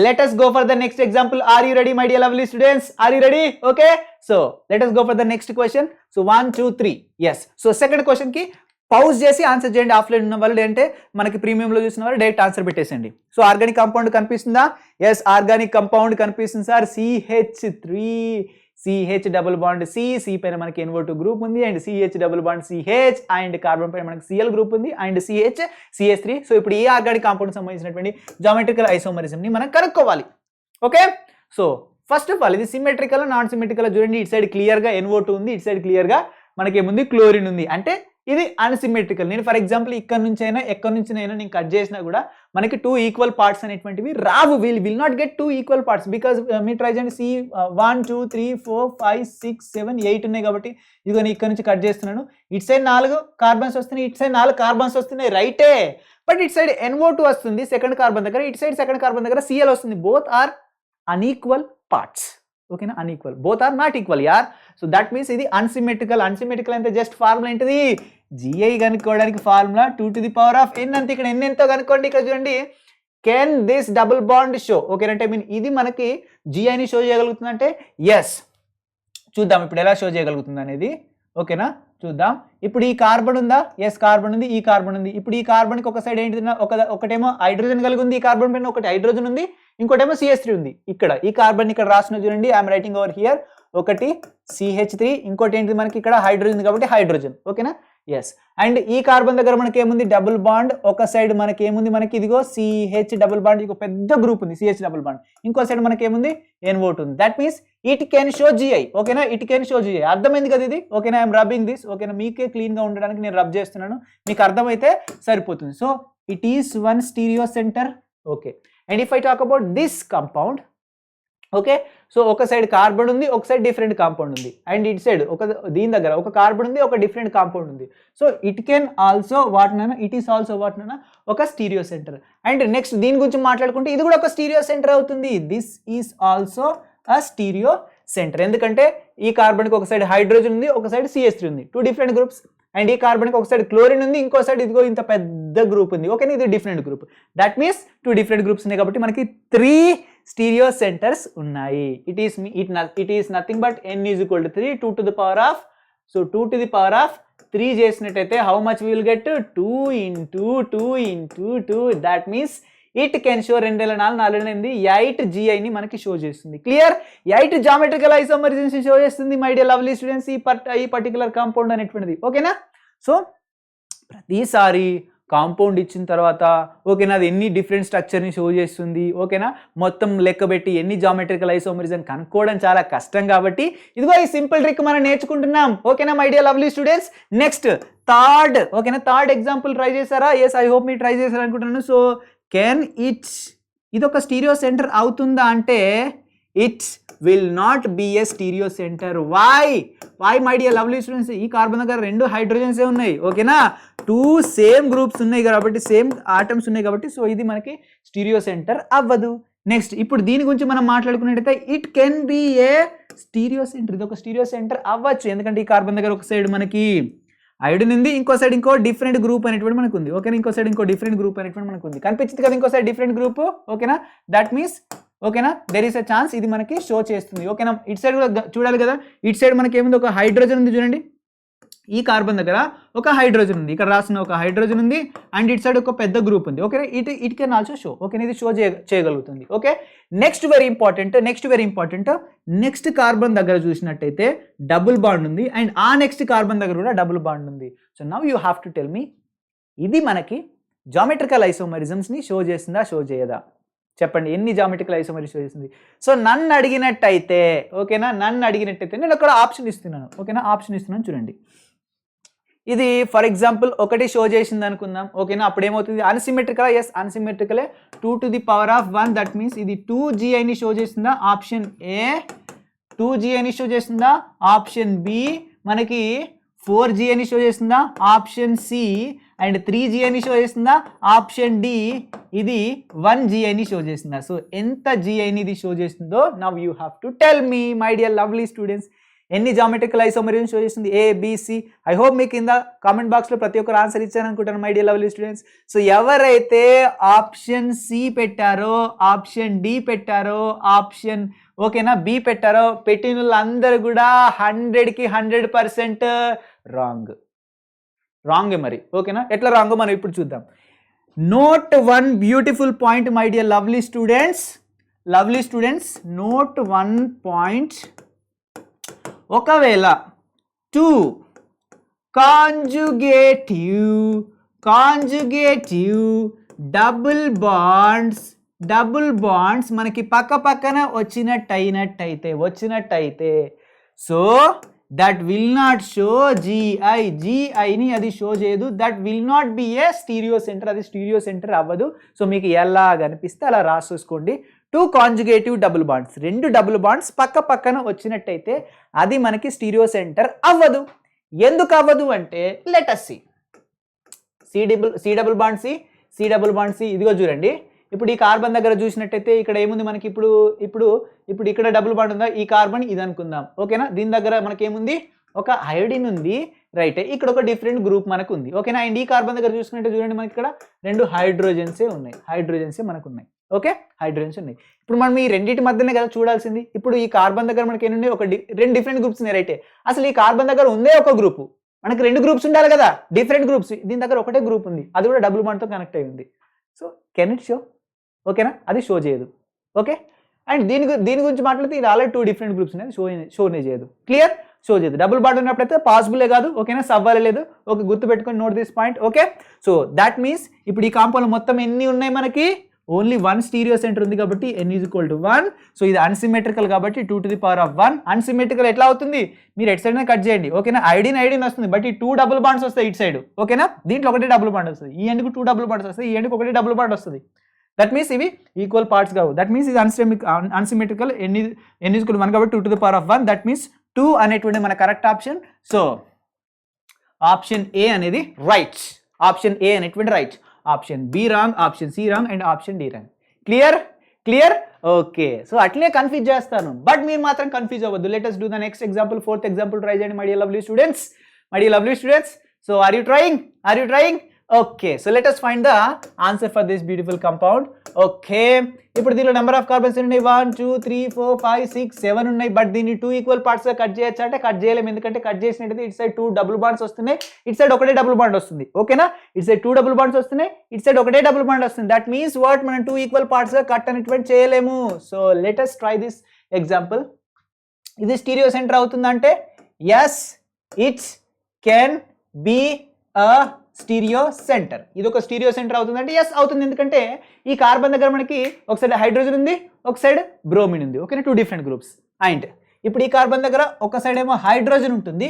let us go for the next example. Are you ready my dear lovely students? Are you ready? Okay, so let us go for the next question. So 1 2 3, yes. So second question కి పౌజ్ చేసి ఆన్సర్ చేయండి. ఆఫ్లైన్ ఉన్న వాళ్ళు అంటే మనకి ప్రీమియంలో చూసిన వాళ్ళు డైరెక్ట్ ఆన్సర్ పెట్టేసండి. సో ఆర్గానిక్ కాంపౌండ్ కనిపిస్తుందా, ఎస్ ఆర్గానిక్ కాంపౌండ్ కనిపిస్తుంది sir. CH3, CH double bond C పైన మనకి NO2 గ్రూప్ ఉంది and CH double bond CH and carbon పైన మనకి Cl గ్రూప్ ఉంది అండ్ CH3. సో ఇప్పుడు ఈ ఆర్గానిక్ కాంపౌండ్ సంబంధించినటువంటి జామెట్రికల్ ఐసోమరిజం ని మనం కనుక్కోవాలి okay. So first of all ఇది సిమెట్రికల్ నాన్ సిమెట్రికల్ చూడండి, ఇటు సైడ్ క్లియర్ గా NO2 ఉంది, ఇటు సైడ్ క్లియర్ గా మనకి ఏముంది, క్లోరిన్ ఉంది. అంటే ఇది అన్సిమెట్రికల్. నేను ఫర్ ఎగ్జాంపుల్ ఇక్కడ నుంచి అయినా ఎక్కడి నుంచి అయినా నేను కట్ చేసినా కూడా మనకి 2 ఈక్వల్ పార్ట్స్ అనేటువంటివి రావు. Will not get 2 equal parts because మీ ట్రై చేయండి. 1 2 3 4 5 6 7 8 ఉన్నాయి కాబట్టి ఇదిగో నేను ఇక్కడ నుంచి కట్ చేస్తున్నాను. ఇటు సైడ్ 4 కార్బన్స్ వస్తున్నాయి, ఇటు సైడ్ 4 కార్బన్స్ వస్తున్నాయి, రైటే. బట్ ఇటు సైడ్ NO2 వస్తుంది సెకండ్ కార్బన్ దగ్గర, ఇటు సైడ్ సెకండ్ కార్బన్ దగ్గర Cl వస్తుంది. బోత్ ఆర్ అన్ఈక్వల్ పార్ట్స్ ఓకేనా, unequal, both are not equal యార్. సో దట్ మీన్స్ ఇది అన్సిమెట్రికల్. అన్సిమెట్రికల్ అంటే జస్ట్ ఫార్ములా ఏంటిది, జిఐ కనుక్కోవడానికి formula 2 to the power of n అంతే. ఇక్కడ n ఎంతో కనుక్కోండి. ఇక్కడ చూడండి, can this double bond show ఓకేనంటే మీన్ ఇది మనకి జిఐని షో చేయగలుగుతుంది అంటే ఎస్. చూద్దాం ఇప్పుడు ఎలా షో చేయగలుగుతుంది అనేది ఓకేనా, చూద్దాం. ఇప్పుడు ఈ కార్బన్ ఉందా, ఎస్ కార్బన్ ఉంది, ఈ కార్బన్ ఉంది. ఇప్పుడు ఈ కార్బన్కి ఒక సైడ్ ఏంటి, ఒకటేమో హైడ్రోజన్ కలిగి ఉంది, ఈ కార్బన్ పైన ఒకటి హైడ్రోజన్ ఉంది, ఇంకోటేమో CH3 ఉంది. ఇక్కడ ఈ కార్బన్ ఇక్కడ రాసిన చూడండి, ఐఎమ్ రైటింగ్ ఓవర్ హియర్, ఒకటి CH3, ఇంకోటి ఏంటి మనకి ఇక్కడ హైడ్రోజన్ కాబట్టి హైడ్రోజన్ ఓకేనా, ఎస్. అండ్ ఈ కార్బన్ దగ్గర మనకి ఏముంది, డబుల్ బాండ్. ఒక సైడ్ మనకి ఏముంది, మనకి ఇదిగో CH డబుల్ బాండ్, ఇంకో పెద్ద గ్రూప్ ఉంది CH డబుల్ బాండ్, ఇంకో సైడ్ మనకి ఏముంది, NO2 ఉంది. That means it can show GI ఓకేనా, ఇట్ కెన్ షో జిఐ. అర్థమైంది కదా ఇది ఓకేనా, ఐఎమ్ రబ్బింగ్ దిస్ ఓకేనా, మీకే క్లీన్ గా ఉండడానికి నేను రబ్ చేస్తున్నాను, మీకు అర్థమైతే సరిపోతుంది. So it is 1 stereo centre okay. And if I talk about this compound okay, so ఒక సైడ్ కార్బన్ ఉంది, ఒక సైడ్ డిఫరెంట్ కాంపౌండ్ ఉంది అండ్ ఇట్ సైడ్ దీని దగ్గర ఒక కార్బన్ ఉంది, ఒక డిఫరెంట్ కాంపౌండ్ ఉంది. సో ఇట్ కెన్ ఆల్సో వాట్నైనా, ఇట్ ఈస్ ఆల్సో వాట్నైనా ఒక స్టీరియో సెంటర్. అండ్ నెక్స్ట్ దీని గురించి మాట్లాడుకుంటే ఇది కూడా ఒక స్టీరియో సెంటర్ అవుతుంది. This is also a stereo centre, ఎందుకంటే ఈ కార్బన్కి ఒక సైడ్ హైడ్రోజన్ ఉంది, ఒక సైడ్ CH3 ఉంది, 2 డిఫరెంట్ గ్రూప్స్. అండ్ ఈ కార్బన్కి ఒక సైడ్ క్లోరిన్ ఉంది, ఇంకో సైడ్ ఇదిగో ఇంత పెద్ద గ్రూప్ ఉంది ఓకేనా, ఇది different group. That means 2 different groups ఉన్నాయి కాబట్టి మనకి 3 స్టీరియో సెంటర్స్ ఉన్నాయి. It is nothing but n is equal to 3, 2 to the power of, so 2 to the power of 3 చేసినట్టయితే how much will get, 2 into 2 into 2. That means it can show 2 4 4 8 GI ని మనకి షో చేస్తుంది. క్లియర్, 8 జామెట్రికల్ ఐసోమరిజమ్స్ షో చేస్తుంది మై డియర్ లవ్లీ స్టూడెంట్స్ ఈ పర్టికులర్ కాంపౌండ్ అనేటువంటిది ఓకేనా. సో ప్రతిసారి కాంపౌండ్ ఇచ్చిన తర్వాత ఓకేనా అది ఎన్ని డిఫరెంట్ స్ట్రక్చర్ని షో చేస్తుంది ఓకేనా మొత్తం లెక్క పెట్టి ఎన్ని జామెట్రికల్ ఐసోమరిజం కనుక్కోవడం చాలా కష్టం కాబట్టి ఇదిగో ఈ సింపుల్ ట్రిక్ మనం నేర్చుకుంటున్నాం ఓకేనా my dear lovely students. Next third ఓకేనా థర్డ్ ఎగ్జాంపుల్ ట్రై చేశారా? ఎస్ ఐ హోప్ మీరు ట్రై చేశారు అనుకుంటున్నాను. సో కెన్ ఇట్స్ ఇది ఒక స్టీరియో సెంటర్ అవుతుందా అంటే it's will not be a stereo centre. Why my dear lovely students? ఈ కార్బన్ దగ్గర 2 హైడ్రోజన్సే ఉన్నాయి ఓకేనా 2 సేమ్ గ్రూప్స్ ఉన్నాయి కాబట్టి సేమ్ ఆటమ్స్ ఉన్నాయి కాబట్టి సో ఇది మనకి స్టీరియో సెంటర్ అవ్వదు. నెక్స్ట్ ఇప్పుడు దీని గురించి మనం మాట్లాడుకున్నట్టయితే it can be a stereo centre. ఇది ఒక స్టీరియో సెంటర్ అవ్వచ్చు ఎందుకంటే ఈ కార్బన్ దగ్గర ఒక సైడ్ మనకి ఐడిన్ ఉంది ఇంకో సైడ్ ఇంకో డిఫరెంట్ గ్రూప్ అనేటువంటి మనకు ఉంది ఓకేనా ఇంకో సైడ్ ఇంకో డిఫరెంట్ గ్రూప్ అనేటువంటి మనకు ఉంది కనిపించింది కదా ఇంకో సైడ్ డిఫరెంట్ గ్రూప్ ఓకేనా దట్ మీన్స్ ఓకేనా దెర్ ఈస్ అ ఛాన్స్ ఇది మనకి షో చేస్తుంది ఓకేనా. ఇటు సైడ్ కూడా చూడాలి కదా ఇటు సైడ్ మనకి ఏముంది ఒక హైడ్రోజన్ ఉంది చూడండి ఈ కార్బన్ దగ్గర ఒక హైడ్రోజన్ ఉంది ఇక్కడ రాసిన ఒక హైడ్రోజన్ ఉంది అండ్ ఇటు సైడ్ ఒక పెద్ద గ్రూప్ ఉంది okay it can also show okay ఇది షో చేయగలుగుతుంది okay. Next very important next carbon దగ్గర చూసినట్టయితే డబుల్ బాండ్ ఉంది అండ్ ఆ నెక్స్ట్ కార్బన్ దగ్గర కూడా డబుల్ బాండ్ ఉంది. So now you have to tell me ఇది మనకి జామెట్రికల్ ఐసోమరిజమ్స్ని షో చేస్తుందా షో చేయదా చెప్పండి ఎన్ని జామెట్రికల్ ఐసోమరిజం షో చేస్తుంది. సో నన్ను అడిగినట్టయితే ఓకేనా నేను అక్కడ ఆప్షన్ ఇస్తున్నాను ఓకేనా ఆప్షన్ ఇస్తున్నాను చూడండి. ఇది ఫర్ ఎగ్జాంపుల్ ఒకటి షో చేసింది అనుకుందాం ఓకేనా అప్పుడు ఏమవుతుంది అన్సిమెట్రికల్ ఎస్ అన్సిమెట్రికలే 2 to the power of 1 that means ఇది 2GIని షో చేస్తుందా ఆప్షన్ ఏ 2GIని షో చేస్తుందా ఆప్షన్ బి మనకి 4GIని షో చేస్తుందా ఆప్షన్ సి అండ్ 3GIని షో చేస్తుందా ఆప్షన్ డి ఇది 1GIని షో చేస్తుందా. సో ఎంత GIని ఇది షో చేస్తుందో now you have to tell me my dear lovely students ఎన్ని జామెట్రికల్ ఐసోమరిజం షో చేస్తుంది ABC. ఐ హోప్ మీకు కింద కామెంట్ బాక్స్లో ప్రతి ఒక్కరు ఆన్సర్ ఇచ్చాను అనుకుంటాను my dear lovely students. So ఎవరైతే ఆప్షన్ సి పెట్టారో ఆప్షన్ డి పెట్టారో ఆప్షన్ ఓకేనా బి పెట్టారో పెట్టిన వాళ్ళందరూ కూడా 100కి 100% రాంగ్ మరి ఓకేనా ఎట్లా రాంగో మనం ఇప్పుడు చూద్దాం. Note one beautiful point my dear lovely students note one point. ఒకవేళ 2 కాంజుగేటివ్ డబుల్ బాండ్స్ మనకి పక్కన వచ్చినట్టయితే so that will not show జిఐని అది షో చేయదు that will not be a stereo centre అది స్టీరియో సెంటర్ అవ్వదు. సో మీకు ఎలా కనిపిస్తే అలా రాసేసుకోండి. 2 conjugative double bonds 2 double bonds పక్కన వచ్చినట్టయితే అది మనకి స్టీరియో సెంటర్ అవ్వదు. ఎందుకు అవ్వదు అంటే let us see C double bond C ఇదిగో చూడండి ఇప్పుడు ఈ కార్బన్ దగ్గర చూసినట్టయితే ఇక్కడ ఏముంది మనకి ఇప్పుడు ఇక్కడ డబుల్ బాండ్ ఉందా ఈ కార్బన్ ఇది అనుకుందాం ఓకేనా దీని దగ్గర మనకి ఏముంది ఒక ఐడిన్ ఉంది రైట్ ఇక్కడ ఒక డిఫరెంట్ గ్రూప్ మనకు ఉంది ఓకేనా అండ్ ఈ కార్బన్ దగ్గర చూసుకుంటే చూడండి మనకి ఇక్కడ 2 హైడ్రోజన్సే మనకు ఉన్నాయి ఓకే హైడ్రోజన్స్ ఉన్నాయి. ఇప్పుడు మనం ఈ రెండింటి మధ్యనే కదా చూడాల్సింది. ఇప్పుడు ఈ కార్బన్ దగ్గర మనకి ఎన్ని ఉన్నాయి 2 డిఫరెంట్ గ్రూప్స్ ఉన్నాయి రైట్ అసలు ఈ కార్బన్ దగ్గర ఉందే ఒక గ్రూప్ మనకి 2 గ్రూప్స్ ఉండాలి కదా డిఫరెంట్ గ్రూప్స్ దీని దగ్గర ఒకటే గ్రూప్ ఉంది అది కూడా డబుల్ బాండ్తో కనెక్ట్ అయి ఉంది. సో కెన్ ఇట్ షో ఓకేనా అది షో చేయదు ఓకే. అండ్ దీని గురించి మాట్లాడితే ఇది ఆల్రెడీ 2 డిఫరెంట్ గ్రూప్స్ ఉన్నాయి షోనే చేయదు క్లియర్ షో చేయదు. డబుల్ బాండ్ ఉన్నప్పుడైతే పాసిబులే కాదు ఓకేనా సవ్వాలి లేదు ఓకే గుర్తుపెట్టుకొని note this point okay. So that means ఇప్పుడు ఈ కాంపౌండ్ మొత్తం ఎన్ని ఉన్నాయి మనకి ఓన్లీ 1 స్టీరియో సెంటర్ ఉంది కాబట్టి n = 1. సో ఇది అన్సిమెట్రికల్ కాబట్టి 2 to the power of 1 unsymmetrical ఎట్లా అవుతుంది మీరు ఎట్ సైడ్ కట్ చేయండి ఓకేనా ఐడిన్ వస్తుంది బట్ ఈ 2 డబుల్ బాండ్స్ వస్తాయి ఇటు సైడ్ ఓకేనా దీంట్లో ఒకటే డబుల్ బాండ్ వస్తుంది ఈ ఎండ్కి 2 డబుల్ బాండ్స్ వస్తాయి ఈ ఎండ్కి ఒకటే డబుల్ బాండ్ వస్తుంది దట్ మీన్స్ ఇవి ఈక్వల్ పార్ట్స్ కావు దట్ మీన్స్ ఇది అన్సిమెట్రికల్ n = 1 కాబట్టి 2 to the power of 1 that means 2 అనేటువంటి మన correct option. So option A అనేది రైట్ ఆప్షన్ ఏ అనేటువంటి right option B wrong option C wrong and option D wrong clear okay. So అట్లనే కన్ఫ్యూజ్ చేస్తాను బట్ మీరు మాత్రం కన్ఫ్యూజ్ అవ్వద్దు. Let us do the next example 4th example try చేయండి my dear lovely students. So are you trying okay. So let us find the answer for this beautiful compound okay. ఇప్పుడు దీనిలో నెంబర్ ఆఫ్ కార్బన్స్ ఉన్నాయి 1 2 3 4 5 6 7 ఉన్నాయి బట్ దీన్ని 2 ఈక్వల్ పార్ట్స్ గా కట్ చేయొచ్చు అంటే కట్ చేయలేము ఎందుకంటే కట్ చేసినట్టయితే ఇటు సైడ్ 2 డబుల్ బాండ్స్ వస్తున్నాయి ఇటు సైడ్ ఒకటే డబుల్ బాండ్ వస్తుంది ఓకేనా ఇటు సైడ్ 2 డబుల్ బాండ్స్ వస్తున్నాయి ఇటు సైడ్ ఒకటే డబుల్ బాండ్ వస్తుంది దట్ మీన్స్ వాట్ మనం 2 ఈక్వల్ పార్ట్స్ గా కట్ అనేటువంటి చేయలేము. So let us try this example. ఇది స్టీరియో సెంటర్ అవుతుందంటే yes it can be a stereo centre. ఇది ఒక స్టీరియో సెంటర్ అవుతుందంటే ఎస్ అవుతుంది, ఎందుకంటే ఈ కార్బన్ దగ్గర మనకి ఒక సైడ్ హైడ్రోజన్ ఉంది, ఒక సైడ్ బ్రోమిన్ ఉంది. ఓకేనా, 2 డిఫరెంట్ గ్రూప్స్. అండ్ ఇప్పుడు ఈ కార్బన్ దగ్గర ఒక సైడ్ ఏమో హైడ్రోజన్ ఉంటుంది.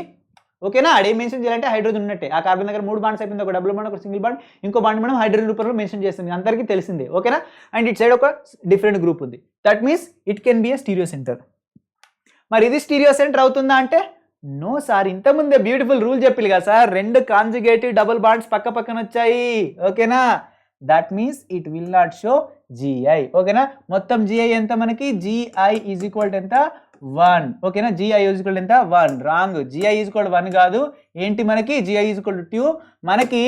ఓకేనా, అడే మెన్షన్ చేయాలంటే హైడ్రోజన్ ఉన్నట్టే. ఆ కార్బన్ దగ్గర 3 బాండ్స్ అయిపోయింది, ఒక డబుల్ బాండ్, ఒక సింగిల్ బాండ్, ఇంకో బాండ్ మనం హైడ్రోజన్ రూపంలో మెన్షన్ చేస్తుంది, అందరికీ తెలిసిందే. ఓకేనా, అండ్ ఇట్ సైడ్ ఒక డిఫరెంట్ గ్రూప్ ఉంది. That means it can be a stereo centre. మరి ఇది స్టీరియో సెంటర్ అవుతుందా అంటే నో సార్. ఇంతకుముందే బ్యూటిఫుల్ రూల్ చెప్పిల్లు కదా సార్, 2 కాంజుగేటివ్ డబుల్ బాండ్స్ పక్క పక్కన వచ్చాయి. ఓకేనా, that means it will not show GI. ఓకేనా, మొత్తం జిఐ ఎంత మనకి, జిఐ ఈజ్ ఈక్వల్ టు ఎంత, 1. ఓకేనా, జిఐ ఈజ్ ఈక్వల్ టు ఎంత, 1. Wrong, GI is equal to 1 కాదు. ఏంటి మనకి, జిఐ ఈజ్ ఈక్వల్ టు 2. మనకి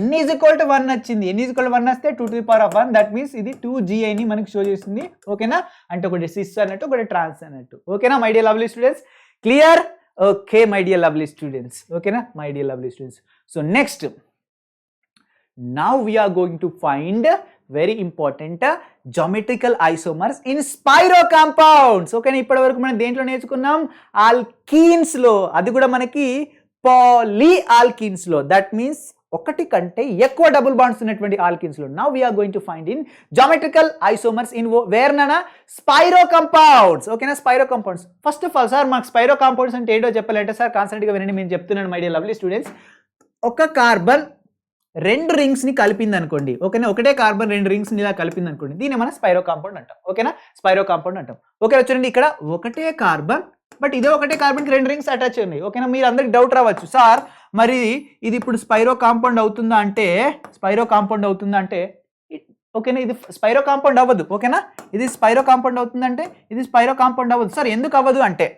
n ఈజ్ ఈక్వల్ టు 1 వచ్చింది. n ఈజ్ ఈక్వల్ టు 1 వస్తే 2 to the power of 1. That means ఇది 2GI ని మనకి షో చేస్తుంది. ఓకేనా, అంటే ఒకటి సిస్ అన్నట్టు, ఒకటి ట్రాన్స్ అన్నట్టు. ఓకేనా my dear lovely students, clear? Okay my dear lovely students. ఓకేనా my dear lovely students. So next, now we are going to find very important geometrical isomers in spiro compounds. ఓకేనా, ఇప్పటి వరకు మనం దేంట్లో నేర్చుకున్నాం, ఆల్కీన్స్ లో, అది కూడా మనకి పాలీ ఆల్కీన్స్ లో. దట్ మీన్స్ ఒకటి కంటే ఎక్కువ డబుల్ బాండ్స్ ఉన్నటువంటి ఆల్కీన్స్ లో. Now we are going to find in geometrical isomers in where నానా, స్పైరో కంపౌండ్స్. ఓకేనా, spiro compounds. First of all sir మాకు స్పైరో కంపౌండ్స్ అంటే ఏంటో చెప్పాలంటే సార్ కాన్సెంట్గా వినండి, నేను చెప్తున్నాను మై డియర్ లవ్లీ స్టూడెంట్స్. ఒక కార్బన్ 2 రింగ్స్ ని కలిపింది అనుకోండి. ఓకేనా, ఒకటే కార్బన్ 2 రింగ్స్ ని ఇలా కలిపింది అనుకోండి, దీన్ని మనం స్పైరో కాంపౌండ్ అంటాం. ఓకేనా, స్పైరో కాంపౌండ్ అంటాం. ఓకే, చూడండి ఇక్కడ ఒకటే కార్బన్, బట్ ఇదే ఒకటే కార్బన్ కి 2 రింగ్స్ అటాచ్ ఉన్నాయి. ఓకేనా, మీరు అందరికి డౌట్ రావచ్చు, సార్ మరి ఇది ఇప్పుడు స్పైరో కాంపౌండ్ అవుతుందా అంటే, స్పైరో కాంపౌండ్ అవుతుందా అంటే ఓకేనా, ఇది స్పైరో కాంపౌండ్ అవ్వదు. ఓకేనా, ఇది స్పైరో కాంపౌండ్ అవుతుందంటే ఇది స్పైరో కాంపౌండ్ అవ్వదు. సార్ ఎందుకు అవ్వదు అంటే,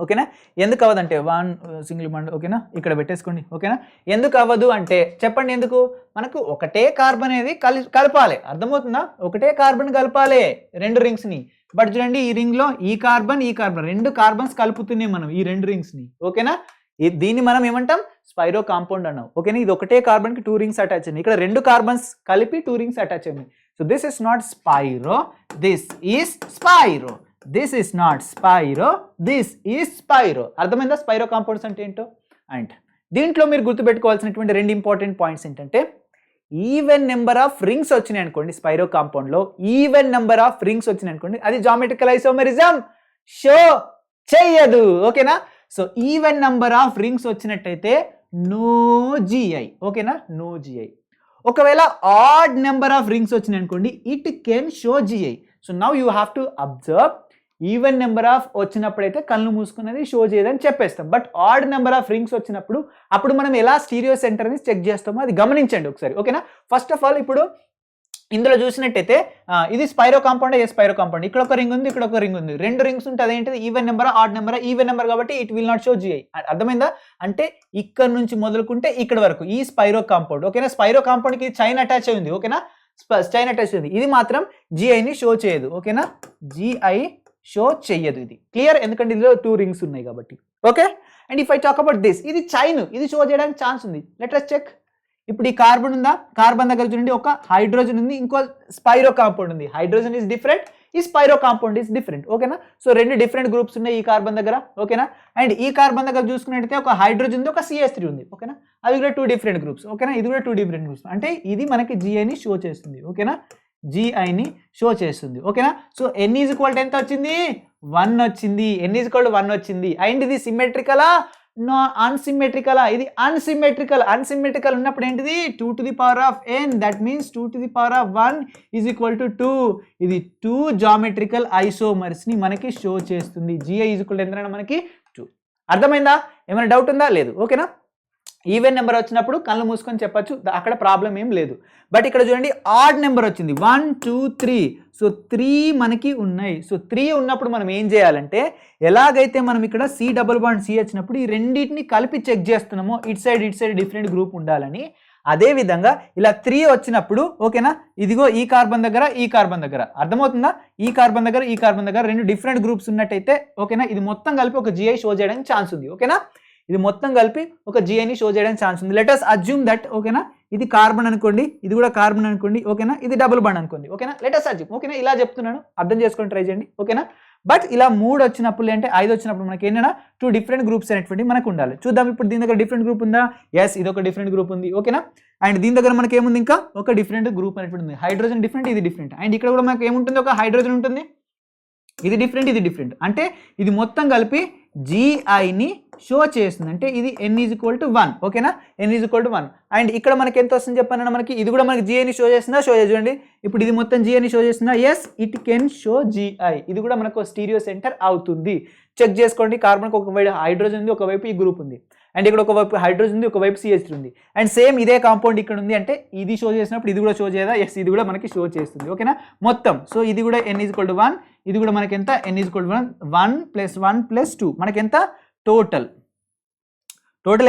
ఓకేనా, ఎందుకు అవ్వదు అంటే 1 సింగిల్ బాండ్. ఓకేనా, ఇక్కడ పెట్టేసుకోండి. ఓకేనా, ఎందుకు అవ్వదు అంటే చెప్పండి, ఎందుకు, మనకు ఒకటే కార్బన్ అనేది కలపాలి. అర్థమవుతుందా, ఒకటే కార్బన్ కలపాలి 2 రింగ్స్ ని. బట్ చూడండి ఈ రింగ్ లో ఈ కార్బన్ 2 కార్బన్స్ కలుపుతున్నాయి మనం ఈ 2 రింగ్స్ ని. ఓకేనా, దీన్ని మనం ఏమంటాం, స్పైరో కాంపౌండ్ అన్నాం. ఓకేనా, ఇది ఒకటే కార్బన్ కి 2 రింగ్స్ అటాచ్ అయ్యాయి, ఇక్కడ 2 కార్బన్స్ కలిపి 2 రింగ్స్ అటాచ్ అయ్యాయి. So this is not స్పైరో, this is స్పైరో. This is not స్పైరో, this is స్పైరో. అర్థమైందా స్పైరో కాంపౌండ్స్ అంటే ఏంటో? అండ్ దీంట్లో మీరు గుర్తుపెట్టుకోవాల్సినటువంటి 2 ఇంపార్టెంట్ పాయింట్స్ ఏంటంటే, ఈవెన్ నెంబర్ ఆఫ్ రింగ్స్ వచ్చినాయి అనుకోండి స్పైరో కాంపౌండ్ లో, ఈవెన్ నెంబర్ ఆఫ్ రింగ్స్ వచ్చినాయి అనుకోండి, అది జామెట్రికల్ ఐసోమెరిజం షో చేయదు. ఓకేనా, so even number of rings వచ్చినట్టయితే నో జిఐ. ఓకేనా, నో జిఐ. ఒకవేళ ఆడ్ నెంబర్ ఆఫ్ రింగ్స్ వచ్చినాయి అనుకోండి, it can show GI. So now you have to observe, even number of వచ్చినప్పుడైతే కళ్ళు మూసుకున్నది షో చేయదని చెప్పేస్తాం. But odd number of rings వచ్చినప్పుడు అప్పుడు మనం ఎలా స్టీరియో సెంటర్ అని చెక్ చేస్తామో అది గమనించండి ఒకసారి. ఓకేనా, ఫస్ట్ ఆఫ్ ఆల్ ఇప్పుడు ఇందులో చూసినట్టయితే ఇది స్పైరో కాంపౌండ్, ఏ స్పైరో కాంపౌండ్, ఇక్కడ ఒక రింగ్ ఉంది, ఇక్కడ ఒక రింగ్ ఉంది, 2 రింగ్స్ ఉంటే అదేంటిది even number, odd number, even number కాబట్టి it will not show GI. అర్థమైందా, అంటే ఇక్కడ నుంచి మొదలుకుంటే ఇక్కడ వరకు ఈ స్పైరో కాంపౌండ్. ఓకేనా, స్పైరో కాంపౌండ్ కి చైన్ అటాచ్ అయి ఉంది. ఓకేనా, చైన్ అటాచ్ అయింది, ఇది మాత్రం జిఐని షో చేయదు. ఓకేనా, జిఐ షో చెయ్యదు, ఇది క్లియర్, ఎందుకంటే ఇందులో 2 రింగ్స్ ఉన్నాయి కాబట్టి. Okay, and if I talk about this, ఇది చైన్, ఇది షో చేయడానికి ఛాన్స్ ఉంది. Let us check. ఇప్పుడు ఈ కార్బన్ ఉందా, కార్బన్ దగ్గర చూడండి ఒక హైడ్రోజన్ ఉంది, ఇంకో స్పైరో కాంపౌండ్ ఉంది. హైడ్రోజన్ ఈజ్ డిఫరెంట్, ఈ స్పైరో కాంపౌండ్ ఈజ్ డిఫరెంట్. ఓకేనా, సో 2 డిఫరెంట్ గ్రూప్స్ ఉన్నాయి ఈ కార్బన్ దగ్గర. ఓకేనా, అండ్ ఈ కార్బన్ దగ్గర చూసుకున్నట్టయితే ఒక హైడ్రోజన్ ఉంది, ఒక CH3 ఉంది. ఓకేనా, అవి కూడా 2 డిఫరెంట్ గ్రూప్స్. ఓకేనా, ఇది కూడా 2 డిఫరెంట్ గ్రూప్స్, అంటే ఇది మనకి జిఐని షో చేస్తుంది. ఓకేనా, జిఐని షో చేస్తుంది. ఓకేనా, so n is equal to ఎంత వచ్చింది, 1 వచ్చింది. n ఈజ్ ఈక్వల్ టు 1 వచ్చింది. అండ్ ఇది సిమెట్రికలా, నో అన్సిమెట్రికలా, ఇది అన్సిమెట్రికల్. అన్సిమెట్రికల్ ఉన్నప్పుడు ఏంటిది 2 to the power of n, that means 2 to the power of 1 is equal to 2. ఇది 2 జామెట్రికల్ ఐసోమర్స్ ని మనకి షో చేస్తుంది. జిఐ ఈజ్ ఈక్వల్ టు ఎంత మనకి 2. అర్థమైందా, ఏమైనా డౌట్ ఉందా, లేదు. ఓకేనా, ఈవెన్ నెంబర్ వచ్చినప్పుడు కళ్ళు మూసుకొని చెప్పచ్చు, అక్కడ ప్రాబ్లం ఏం లేదు. బట్ ఇక్కడ చూడండి ఆడ్ నెంబర్ వచ్చింది 1 2 3, సో 3 మనకి ఉన్నాయి. సో 3 ఉన్నప్పుడు మనం ఏం చేయాలంటే, ఎలాగైతే మనం ఇక్కడ C డబుల్ బాండ్ C వచ్చినప్పుడు ఈ రెండింటిని కలిపి చెక్ చేస్తున్నామో ఇట్ సైడ్ డిఫరెంట్ గ్రూప్ ఉండాలని, అదే విధంగా ఇలా 3 వచ్చినప్పుడు ఓకేనా, ఇదిగో ఈ కార్బన్ దగ్గర ఈ కార్బన్ దగ్గర, అర్థమవుతుందా, ఈ కార్బన్ దగ్గర ఈ కార్బన్ దగ్గర 2 డిఫరెంట్ గ్రూప్స్ ఉన్నట్టయితే ఓకేనా, ఇది మొత్తం కలిపి ఒక జిఐ షో చేయడానికి ఛాన్స్ ఉంది. ఓకేనా, ఇది మొత్తం కలిపి ఒక జిఐని షో చేయడానికి ఛాన్స్ ఉంది. Let us assume that. ఓకేనా, ఇది కార్బన్ అనుకోండి, ఇది కూడా కార్బన్ అనుకోండి. ఓకేనా, ఇది డబుల్ బాండ్ అనుకోండి. ఓకేనా, లెట్ us అజ్యూమ్. ఓకేనా, ఇలా చెప్తున్నాను, అర్థం చేసుకొని ట్రై చేయండి. ఓకేనా, బట్ ఇలా 3 వచ్చినప్పుడు అంటే 5 వచ్చినప్పుడు మనకి ఏంటంటే 2 డిఫరెంట్ గ్రూప్స్ అనేటువంటి మనకు ఉండాలి. చూద్దాం ఇప్పుడు దీని దగ్గర డిఫరెంట్ గ్రూప్ ఉందా? ఎస్, ఇది ఒక డిఫరెంట్ గ్రూప్ ఉంది. ఓకేనా? అండ్ దీని దగ్గర మనకి ఏముంది? ఇంకా ఒక డిఫరెంట్ గ్రూప్ అనేటువంటి ఉంది. హైడ్రోజన్ డిఫరెంట్, ఇది డిఫరెంట్. అండ్ ఇక్కడ కూడా మనకి ఏముంటుంది? ఒక హైడ్రోజన్ ఉంటుంది, ఇది డిఫరెంట్, ఇది డిఫరెంట్. అంటే ఇది మొత్తం కలిపి GIని షో చేస్తుంది. అంటే ఇది n=1. ఓకేనా? n=1. అండ్ ఇక్కడ మనకి ఎంత వస్తుంది చెప్పానన్నా, మనకి ఇది కూడా మనకి GIని షో చేస్తుందా? షో చూడండి. ఇప్పుడు ఇది మొత్తం GIని షో చేస్తుందా? Yes, it can show GI. ఇది కూడా మనకు స్టీరియో సెంటర్ అవుతుంది. చెక్ చేసుకోండి. కార్బన్కి ఒకవైపు హైడ్రోజన్ ఉంది, ఒకవైపు ఈ గ్రూప్ ఉంది. అండ్ ఇక్కడ ఒకవైపు హైడ్రోజన్ ఉంది, ఒకవైపు CH3 ఉంది. అండ్ సేమ్ ఇదే కాంపౌండ్ ఇక్కడ ఉంది. అంటే ఇది షో చేసినప్పుడు ఇది కూడా షో చేయదా? ఎస్, ఇది కూడా మనకి షో చేస్తుంది. ఓకేనా? మొత్తం సో ఇది కూడా n=1, ఇది కూడా మనకి ఎంత? n=1. 1 + 1 + 2 మనకి ఎంత? టోటల్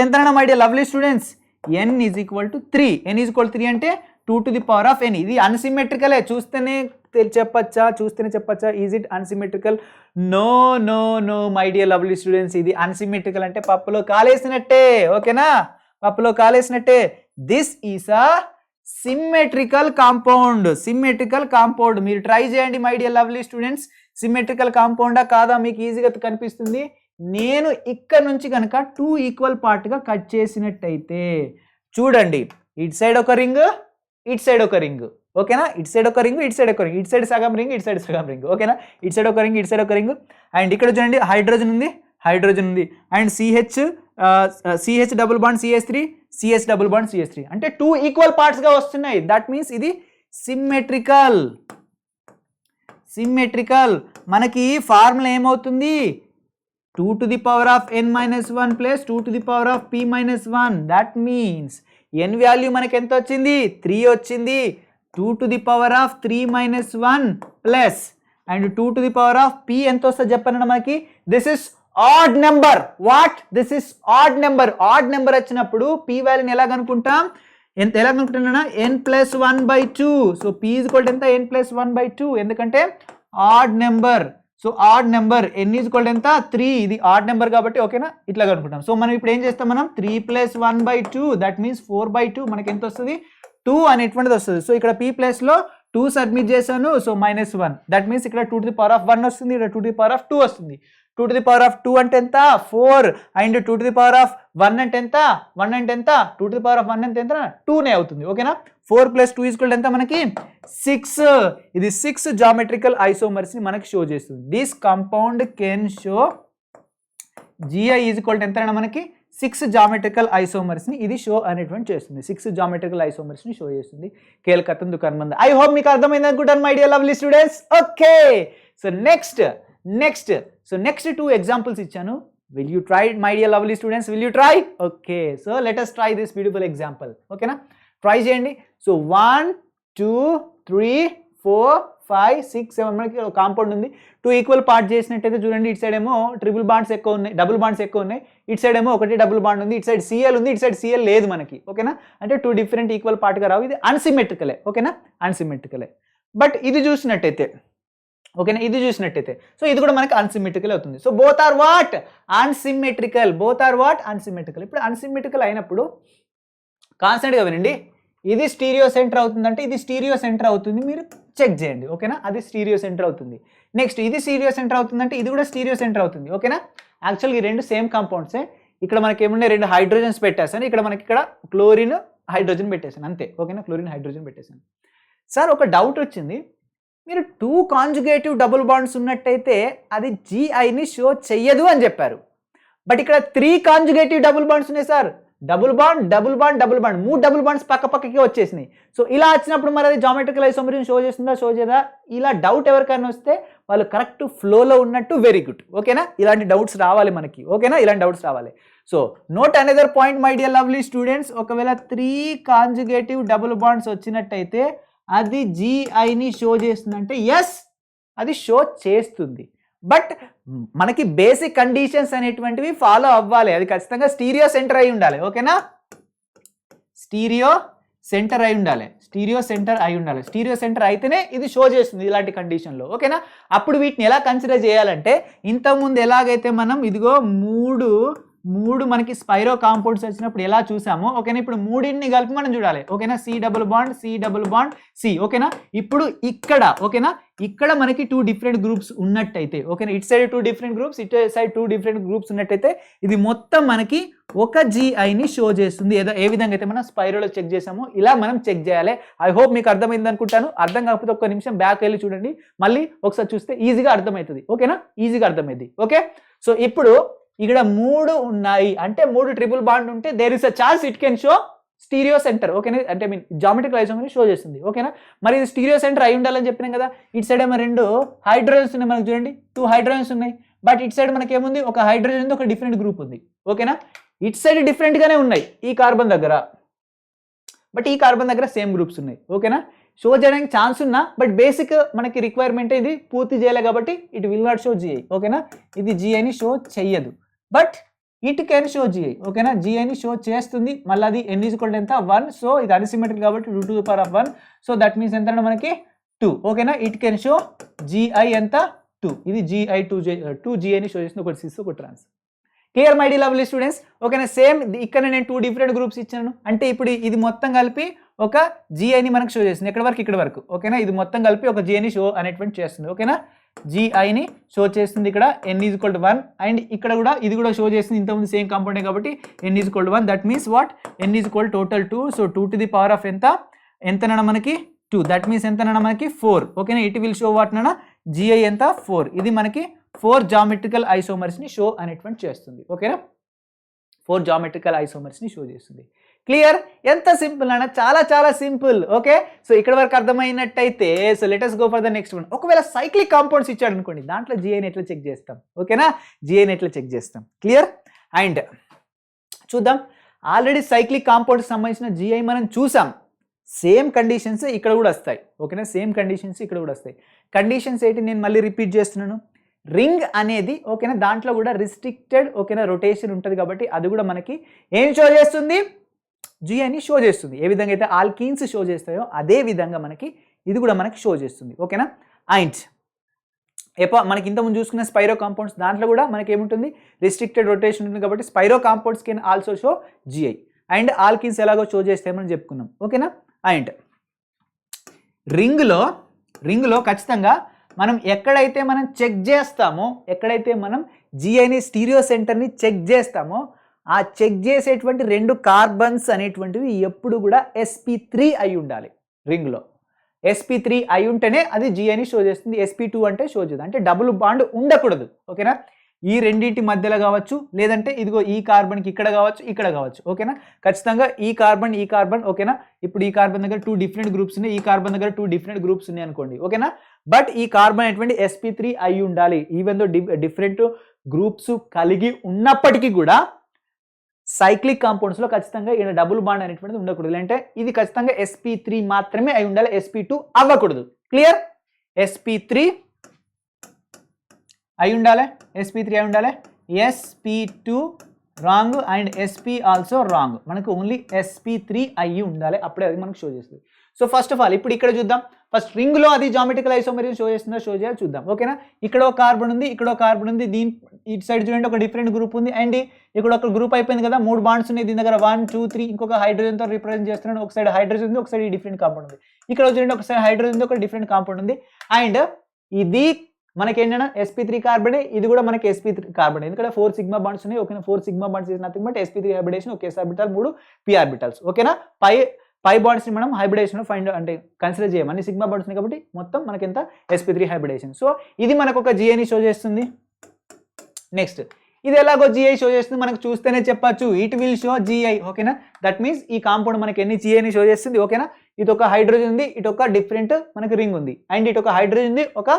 ఎంత అన్న my dear lovely students? n=3. n=3 అంటే 2 to the power of n. ఇది అన్సిమెట్రికలే. చూస్తేనే చెప్పచ్చా? Is it unsymmetrical? No my dear lovely students, ఇది అన్సిమెట్రికల్ అంటే పప్పులో కాలేసినట్టే. ఓకేనా? పప్పులో కాలేసినట్టే. This is a symmetrical compound. మీరు ట్రై చేయండి my dear lovely students. Symmetrical కాంపౌండా కాదా మీకు ఈజీగా కనిపిస్తుంది. నేను ఇక్కడ నుంచి కనుక 2 ఈక్వల్ పార్ట్గా కట్ చేసినట్టయితే చూడండి, ఇటు సైడ్ ఒక రింగ్, ఇటు సైడ్ ఒక రింగ్. ఓకేనా? ఇటు సైడ్ ఒక రింగ్, ఇటు సైడ్ ఒక రింగ్, ఇటు సైడ్ సగం రింగ్, ఇటు సైడ్ సగం రింగ్. ఓకేనా? ఇటు సైడ్ ఒక రింగ్, ఇటు సైడ్ ఒక రింగ్. అండ్ ఇక్కడ చూడండి హైడ్రోజన్ ఉంది. And CH double bond CH3, CH double bond CH3. అంటే 2 ఈక్వల్ పార్ట్స్గా వస్తున్నాయి. దట్ మీన్స్ ఇది సిమెట్రికల్. మనకి ఫార్ములా ఏమవుతుంది? 2 to the power of n-1 plus 2 to the power of p-1. That means n value మనకి ఎంత వచ్చింది? 3 వచ్చింది. 2 to the power of 3-1 plus and 2 to the power of p ఎంత వస్తుంది చెప్పండి మనకి? This is odd number. This is odd number వచ్చినప్పుడు p వాల్యూని ఎలా కనుక్కుంటాం? ఎలా కనుక్కుంటున్నా? n+1/2. సో p ఎంత? n+1/2. ఎందుకంటే odd number. So odd number n ఎంత? 3. ఇది ఆడ్ నెంబర్ కాబట్టి ఓకేనా? ఇట్లా కనుక్కుంటాం. సో మనం ఇప్పుడు ఏం చేస్తాం? మనం 3 + 1/2 దట్ మీన్స్ 4/2 మనకి ఎంత వస్తుంది? 2 అనేటువంటిది వస్తుంది. సో ఇక్కడ p ప్లస్లో 2 సబ్మిట్ చేశాను. సో -1 దట్ మీన్స్ ఇక్కడ 2 to the power of 1 వస్తుంది, ఇక్కడ 2 to the power of 2 వస్తుంది. 2 to the power of 2 అంటే ఎంత? 4. And 2 to the power of 1 అంటే ఎంత? 2 to the power of 1 అంటే ఎంత? 2నే అవుతుంది. ఓకేనా? 4 + 2 = ఎంత మనకి? 6. ఇది 6 జామెట్రికల్ ఐసోమర్స్ ని మనకి షో చేస్తుంది. This compound can show GI = ఎంత అన్న మనకి? 6 జామెట్రికల్ ఐసోమర్స్ ని ఇది షో అనేటువంటి చేస్తుంది. 6 జామెట్రికల్ ఐసోమర్స్ ని షో చేస్తుంది. కేల్కతం దుకాణమంది. ఐ హోప్ మీకు అర్థమైంది అనుకుంటాను my dear lovely students. Okay, so next 2 examples ఇచ్చాను. Will you try it, my dear lovely students? Will you try? Okay, so let us try this beautiful example. Okay na? Try చేయండి. So 1 2 3 4 5 6 7 మనకి కాంపౌండ్ ఉంది. 2 ఈక్వల్ పార్ట్ చేసినట్టయితే చూడండి, ఇటు సైడ్ ఏమో ట్రిపుల్ బాండ్స్ ఎక్కువ ఉన్నాయి, డబుల్ బాండ్స్ ఎక్కువ ఉన్నాయి. ఇటు సైడ్ ఏమో ఒకటి డబుల్ బాండ్ ఉంది. ఇటు సైడ్ Cl ఉంది, ఇటు సైడ్ Cl లేదు మనకి. ఓకేనా? అంటే 2 డిఫరెంట్ ఈక్వల్ పార్ట్గా రావు. ఇది అన్సిమెట్రికలే. ఓకేనా? అన్సిమెట్రికలే. బట్ ఇది చూసినట్టయితే ఓకేనా, ఇది చూసినట్టయితే సో ఇది కూడా మనకి అన్సిమెట్రికల్ అవుతుంది. So both are what? Unsymmetrical. ఇప్పుడు అన్సిమెట్రికల్ అయినప్పుడు కాన్స్టెంట్గా వినండి, ఇది స్టీరియో సెంటర్ అవుతుందంటే ఇది స్టీరియో సెంటర్ అవుతుంది. మీరు చెక్ చేయండి. ఓకేనా? అది స్టీరియో సెంటర్ అవుతుంది. నెక్స్ట్ ఇది స్టీరియో సెంటర్ అవుతుందంటే ఇది కూడా స్టీరియో సెంటర్ అవుతుంది. ఓకేనా? యాక్చువల్గా ఈ రెండు సేమ్ కాంపౌండ్సే. ఇక్కడ మనకి ఏమున్నాయి? 2 హైడ్రోజన్స్ పెట్టేసాను. ఇక్కడ మనకి ఇక్కడ క్లోరిన్ హైడ్రోజన్ పెట్టేసాను అంతే. ఓకేనా? క్లోరిన్ హైడ్రోజన్ పెట్టేసాను. సార్ ఒక డౌట్ వచ్చింది, మీరు 2 కాంజుగేటివ్ డబుల్ బాండ్స్ ఉన్నట్టయితే అది GIని షో చెయ్యదు అని చెప్పారు. బట్ ఇక్కడ 3 కాంజుగేటివ్ డబుల్ బాండ్స్ ఉన్నాయి sir. Double bond 3 double bonds పక్కకి వచ్చేసినాయి. సో ఇలా వచ్చినప్పుడు మరి అది జామెట్రికల్ ఐసోమర్ని షో చేస్తుందా, షో చేయదా? ఇలా డౌట్ ఎవరికైనా వస్తే వాళ్ళు కరెక్ట్ ఫ్లోలో ఉన్నట్టు. Very good. ఓకేనా? ఇలాంటి డౌట్స్ రావాలి మనకి. ఓకేనా? ఇలాంటి డౌట్స్ రావాలి. So note another point my dear lovely students, ఒకవేళ 3 కాంజుగేటివ్ డబుల్ బాండ్స్ వచ్చినట్టయితే అది GIని షో చేస్తుందంటే ఎస్, అది షో చేస్తుంది. బట్ మనకి బేసిక్ కండిషన్స్ అనేటువంటివి ఫాలో అవ్వాలి. అది ఖచ్చితంగా స్టీరియో సెంటర్ అయి ఉండాలి. ఓకేనా? స్టీరియో సెంటర్ అయి ఉండాలి. స్టీరియో సెంటర్ అయితేనే ఇది షో చేస్తుంది ఇలాంటి కండిషన్లో. ఓకేనా? అప్పుడు వీటిని ఎలా కన్సిడర్ చేయాలంటే, ఇంతకుముందు ఎలాగైతే మనం ఇదిగో 3 మూడు మనకి స్పైరో కాంపౌండ్స్ వచ్చినప్పుడు ఎలా చూసామో ఓకేనా, ఇప్పుడు మూడింటిని కలిపి మనం చూడాలి ఓకేనా, సి డబుల్ బాండ్ సి ఓకేనా. ఇప్పుడు ఇక్కడ ఓకేనా, ఇక్కడ మనకి 2 డిఫరెంట్ గ్రూప్స్ ఉన్నట్టయితే ఓకేనా, ఇటు సైడ్ 2 డిఫరెంట్ గ్రూప్స్, ఇటు సైడ్ 2 డిఫరెంట్ గ్రూప్స్ ఉన్నట్టయితే ఇది మొత్తం మనకి ఒక జిఐని షో చేస్తుంది. ఏ విధంగా అయితే మనం స్పైరోలో చెక్ చేసామో ఇలా మనం చెక్ చేయాలి. ఐ హోప్ మీకు అర్థమైంది అనుకుంటాను. అర్థం కాకపోతే ఒక్క నిమిషం బ్యాక్ వెళ్ళి చూడండి, మళ్ళీ ఒకసారి చూస్తే ఈజీగా అర్థమవుతుంది ఓకేనా, ఈజీగా అర్థమైంది ఓకే. సో ఇప్పుడు ఇక్కడ 3 ఉన్నాయి అంటే 3 ట్రిపుల్ బాండ్ ఉంటే there is a chance it can show stereo centre ఓకేనా, అంటే మీన్ జామెట్రికల్ ఐసోమర్ని షో చేస్తుంది ఓకేనా. మరి ఇది స్టీరియో సెంటర్ అయి ఉండాలని చెప్పినాం కదా. ఇటు సైడ్ ఏమో 2 హైడ్రోజన్స్ ఉన్నాయి మనకు, చూడండి 2 హైడ్రోజన్స్ ఉన్నాయి. బట్ ఇటు సైడ్ మనకి ఏముంది, ఒక హైడ్రోజన్ ఉంది, ఒక డిఫరెంట్ గ్రూప్ ఉంది ఓకేనా. ఇటు సైడ్ డిఫరెంట్ గానే ఉన్నాయి ఈ కార్బన్ దగ్గర, బట్ ఈ కార్బన్ దగ్గర సేమ్ గ్రూప్స్ ఉన్నాయి ఓకేనా. షో చేయడానికి ఛాన్స్ ఉన్నా బట్ బేసిక్ మనకి రిక్వైర్మెంట్ ఇది పూర్తి చేయలే కాబట్టి it will not show GI ఓకేనా. ఇది జిఐని షో చెయ్యదు but it can show GI ఓకేనా. జిఐని షో చేస్తుంది. మళ్ళీ అది n = ఎంత 1. సో ఇది అన్సిమెట్రిక్ కాబట్టి 2^1. సో దట్ మీన్స్ ఎంత మనకి 2 ఓకేనా. ఇట్ కెన్ షో జిఐ ఎంత 2. ఇది జిఐ 2 జిఐని షో చేస్తుంది, ఒకటి సిస్ ఒకటి trans. Clear my dear lovely students ఓకేనా. సేమ్ ఇక్కడ నేను 2 డిఫరెంట్ గ్రూప్స్ ఇచ్చాను అంటే ఇప్పుడు ఇది మొత్తం కలిపి ఒక జిఐని మనకు షో చేస్తుంది, ఎక్కడ వరకు ఇక్కడ వరకు ఓకేనా. ఇది మొత్తం కలిపి ఒక జిఐని షో అనేటువంటి చేస్తుంది ఓకేనా. జిఐని షో చేస్తుంది ఇక్కడ n = 1 అండ్ ఇక్కడ కూడా ఇది కూడా షో చేస్తుంది, ఇంతకుముందు సేమ్ కాంపౌండే కాబట్టి n = 1. That means what, n = total 2. So 2⁻⁴ ఎంతనన్నా మనకి 2. దట్ మీన్స్ ఎంతనన్నా మనకి 4 ఓకేనా. ఇట్ విల్ షో వాట్ నన్నా జిఐ ఎంత 4. ఇది మనకి 4 జామెట్రికల్ ఐసోమర్స్ని షో అనేటువంటి చేస్తుంది ఓకేనా. 4 జామెట్రికల్ ఐసోమర్స్ని షో చేస్తుంది. క్లియర్, ఎంత సింపుల్ అన్న, చాలా చాలా సింపుల్ ఓకే. సో ఇక్కడ వరకు అర్థమైనట్టయితే so let us go for the next one. ఒకవేళ సైక్లిక్ కాంపౌండ్స్ ఇచ్చాడు అనుకోండి, దాంట్లో జిఐని ఎట్లా చెక్ చేస్తాం ఓకేనా, జిఐని ఎట్లా చెక్ చేస్తాం క్లియర్. అండ్ చూద్దాం, ఆల్రెడీ సైక్లిక్ కాంపౌండ్స్ సంబంధించిన జిఐ మనం చూసాం. సేమ్ కండిషన్స్ ఇక్కడ కూడా వస్తాయి ఓకేనా, సేమ్ కండిషన్స్ ఇక్కడ కూడా వస్తాయి. కండిషన్స్ ఏంటి నేను మళ్ళీ రిపీట్ చేస్తున్నాను. రింగ్ అనేది ఓకేనా, దాంట్లో కూడా రిస్ట్రిక్టెడ్ ఓకేనా రొటేషన్ ఉంటుంది కాబట్టి అది కూడా మనకి ఏం షో చేస్తుంది, జిఐని షో చేస్తుంది. ఏ విధంగా అయితే ఆల్కీన్స్ షో చేస్తాయో అదే విధంగా మనకి ఇది కూడా మనకి షో చేస్తుంది ఓకేనా. అండ్ మనకి ఇంతకుముందు చూసుకున్న స్పైరో కాంపౌండ్స్ దాంట్లో కూడా మనకి ఏముంటుంది, రిస్ట్రిక్టెడ్ రొటేషన్ ఉంటుంది కాబట్టి స్పైరో compounds can also show GI. And alkenes ఎలాగో షో చేస్తామని చెప్పుకున్నాం ఓకేనా. అండ్ రింగ్లో ఖచ్చితంగా మనం ఎక్కడైతే మనం చెక్ చేస్తామో, ఎక్కడైతే మనం జిఐని స్టీరియో సెంటర్ని చెక్ చేస్తామో ఆ చెక్ చేసేటువంటి 2 కార్బన్స్ అనేటువంటివి ఎప్పుడు కూడా sp3 అయి ఉండాలి. రింగ్లో sp3 అయి ఉంటేనే అది జిఐని షో చేస్తుంది. sp2 అంటే షో చేయదు, అంటే డబుల్ బాండ్ ఉండకూడదు ఓకేనా. ఈ రెండింటి మధ్యలో కావచ్చు, లేదంటే ఇదిగో ఈ కార్బన్కి ఇక్కడ కావచ్చు, ఇక్కడ కావచ్చు ఓకేనా. ఖచ్చితంగా ఈ కార్బన్ ఓకేనా. ఇప్పుడు ఈ కార్బన్ దగ్గర 2 డిఫరెంట్ గ్రూప్స్ ఉన్నాయి, ఈ కార్బన్ దగ్గర 2 డిఫరెంట్ గ్రూప్స్ ఉన్నాయి అనుకోండి ఓకేనా. బట్ ఈ కార్బన్ అనేటువంటి sp3 అయి ఉండాలి. ఈవెన్ దో డిఫరెంట్ గ్రూప్స్ కలిగి ఉన్నప్పటికీ కూడా సైక్లిక్ కాంపౌండ్స్లో ఖచ్చితంగా ఇక్కడ డబుల్ బాండ్ అనేటువంటిది ఉండకూడదు, అంటే ఇది ఖచ్చితంగా sp3 మాత్రమే అయి ఉండాలి, sp2 అవ్వకూడదు. క్లియర్, sp3 అయి ఉండాలి, sp3 అయి ఉండాలి, sp2 wrong and sp also wrong. మనకు ఓన్లీ sp3 అయ్యి ఉండాలి, అప్పుడే అది మనకు షో చేస్తుంది. సో ఫస్ట్ ఆఫ్ ఆల్ ఇప్పుడు ఇక్కడ చూద్దాం. ఫస్ట్ రింగ్లో అది జామెట్రికల్ ఐసోమర్ని షో చేస్తుందో షో చేయాలి చూద్దాం ఓకేనా. ఇక్కడ ఒక కార్బన్ ఉంది, ఇక్కడ ఒక కార్బన్ ఉంది, దీని ఇటు సైడ్ చూడండి ఒక డిఫరెంట్ గ్రూప్ ఉంది. అండ్ ఇక్కడ ఒక గ్రూప్ అయిపోయింది కదా, 3 బాండ్స్ ఉన్నాయి దీని దగ్గర 1 2 3. ఇంకొక హైడ్రోజన్తో రిప్రజెంట్ చేస్తున్నాను, ఒక సైడ్ హైడ్రోజన్ ఉంది, ఒక సైడ్ డిఫరెంట్ కాంపౌండ్ ఉంది. ఇక్కడ చూడండి ఒక సైడ్ హైడ్రోజన్ ఉంది, ఒక డిఫరెంట్ కాంపౌండ్ ఉంది. అండ్ ఇది మనకి ఏంటంటే sp3 కార్బన్, ఇది కూడా మనకి sp3 కార్బన్. ఎందుకంటే 4 సిగ్మా బాండ్స్ ఉన్నాయి ఓకేనా. 4 sigma bonds is nothing but sp3 hybridisation, ఒక s ఆర్బిటల్ 3 p ఆర్బిటల్స్ ఓకేనా. పై బాండ్స్ ని మనం హైబ్రిడేషన్ ఫైండ్ అంటే కన్సిడర్ చేయం, అన్ని సిగ్మా బాండ్స్ ఉన్నాయి కాబట్టి మొత్తం మనకి ఎంత sp3 హైబ్రిడేషన్. సో ఇది మనకు ఒక జిఐని షో చేస్తుంది. నెక్స్ట్ ఇది ఎలాగో జిఐ షో చేస్తుంది మనకు చూస్తేనే చెప్పచ్చు, ఇట్ విల్ షో జిఐ ఓకేనా. దట్ మీన్స్ ఈ కాంపౌండ్ మనకి ఎన్ని జిఐని షో చేస్తుంది ఓకేనా. ఇటు ఒక హైడ్రోజన్ ఉంది, ఇటు ఒక డిఫరెంట్ మనకి రింగ్ ఉంది, అండ్ ఇటు ఒక హైడ్రోజన్ ఉంది, ఒక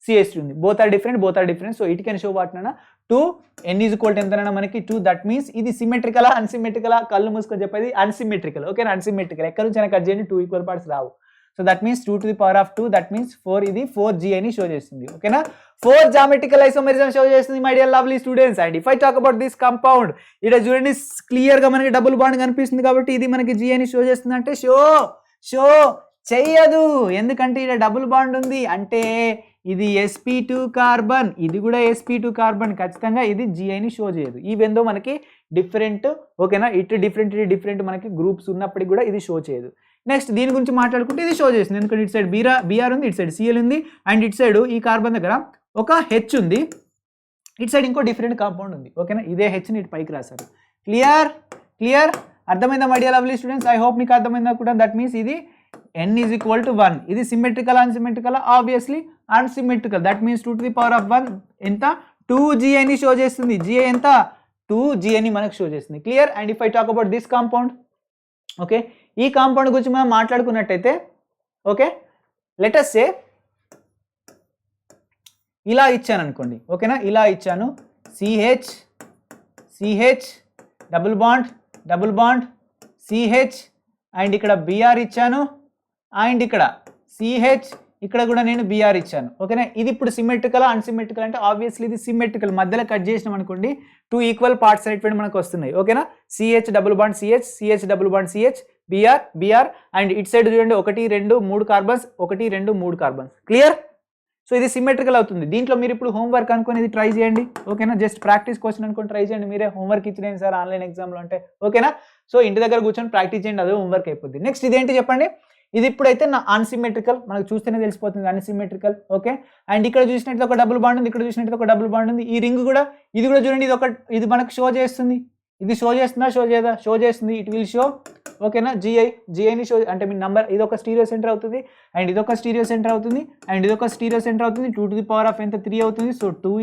CH2 ఉంది. Both are different. So it can show what నన్నా 2 n = ఎంతనన్నా మనకి 2. దట్ మీన్స్ ఇది సిమెట్రికలా అన్సిమెట్రికలా, కళ్ళు మూసుకొని చెప్పేది అన్సిమెట్రికల్ ఓకేనా. అన్సిమెట్రికల్ ఎక్కడి నుంచి అయినా కట్ చేయండి, 2 equal parts Rao. So that means 2⁻². That means 4, ఇది 4 జిఐని షో చేస్తుంది ఓకేనా. 4 జామెట్రికల్ ఐసోమరిజం షో చేస్తుంది my dear lovely students. And if I talk about this compound, ఇక్కడ చూడండి క్లియర్ గా మనకి డబుల్ బాండ్ కనిపిస్తుంది కాబట్టి ఇది మనకి జిఐని షో చేస్తుంది అంటే షో చెయ్యదు. ఎందుకంటే ఇక్కడ డబుల్ బాండ్ ఉంది అంటే ఇది sp2 కార్బన్, ఇది కూడా sp2 కార్బన్, ఖచ్చితంగా ఇది GIని షో చేయదు. ఈవెందో మనకి డిఫరెంట్, ఓకేనా, ఇటు డిఫరెంట్ మనకి గ్రూప్స్ ఉన్నప్పటికి కూడా ఇది షో చేయదు. నెక్స్ట్ దీని గురించి మాట్లాడుకుంటే ఇది షో చేస్తుంది, ఎందుకంటే ఇటు సైడ్ బిఆర్ ఉంది, ఇటు సైడ్ Cl ఉంది, అండ్ ఇటు సైడ్ ఈ కార్బన్ దగ్గర ఒక హెచ్ ఉంది, ఇటు సైడ్ ఇంకో డిఫరెంట్ కాంపౌండ్ ఉంది, ఓకేనా. ఇదే హెచ్ని ఇటు పైకి రాశారు. క్లియర్ అర్థమైందా my dear lovely students? I hope మీకు అర్థమైందా కూడా. దట్ మీన్స్ ఇది n is equal to 1. ఇది symmetrical unsymmetrical? Obviously unsymmetrical. That means 2 to the power of 1 ఎంత? 2GIని షో చేస్తుంది. GI ఎంత? 2GIని మనకు షో చేస్తుంది. Clear? And if I talk about this compound, okay, ఈ కాంపౌండ్ గురించి మనం మాట్లాడుకున్నట్టయితే, ఓకే, లెట్ us సే ఇలా ఇచ్చాను అనుకోండి, ఓకేనా, ఇలా ఇచ్చాను CH double bond CH, and ఇక్కడ Br ఇచ్చాను, అండ్ ఇక్కడ CH, ఇక్కడ కూడా నేను Br ఇచ్చాను, ఓకేనా. ఇది ఇప్పుడు సిమెట్రికల్ అన్సిమెట్రికల్ అంటే ఆబ్వియస్లీ ఇది సిమెట్రికల్. మధ్యలో కట్ చేసినాం అనుకోండి 2 ఈక్వల్ పార్ట్స్ అనేటువంటి మనకు వస్తున్నాయి, ఓకేనా. CH double bond CH double bond CH, Br, and it side చూడండి 1 2 3 కార్బన్స్, 1 2 3 కార్బన్స్. క్లియర్? సో ఇది సిమెట్రికల్ అవుతుంది. దీంట్లో మీరు ఇప్పుడు హోంవర్క్ అనుకుని ఇది ట్రై చేయండి, ఓకేనా. జస్ట్ ప్రాక్టీస్ క్వశ్చన్ అనుకుని ట్రై చేయండి. మీరే హోంవర్క్ ఇచ్చినాయి సార్ ఆన్లైన్ ఎగ్జామ్లో అంటే, ఓకేనా. సో ఇంటి దగ్గర కూర్చొని ప్రాక్టీస్ చేయండి, అదే హోంవర్క్ అయిపోద్ది. నెక్స్ట్ ఇదేంటి చెప్పండి? ఇది ఇప్పుడైతే నా అన్సిమెట్రికల్, మనకు చూస్తేనే తెలిసిపోతుంది అన్సిమెట్రికల్, ఓకే. అండ్ ఇక్కడ చూసినట్టు ఒక డబుల్ బాండ్ ఉంది, ఇక్కడ చూసినట్టు ఒక డబుల్ బాండ్ ఉంది. ఈ రింగ్ కూడా, ఇది కూడా చూడండి, ఇది మనకు షో చేస్తుంది. ఇది షో చేస్తుందా? షో చేయదా? షో చేస్తుంది. ఇట్ విల్ షో, ఓకేనా. GIని షో అంటే మీ నంబర్, ఇది ఒక స్టీరియో సెంటర్ అవుతుంది, అండ్ ఇది ఒక స్టీరియో సెంటర్ అవుతుంది, అండ్ ఇది ఒక స్టీరియో సెంటర్ అవుతుంది. 2 to the power of ఎంత? 3 అవుతుంది. So 2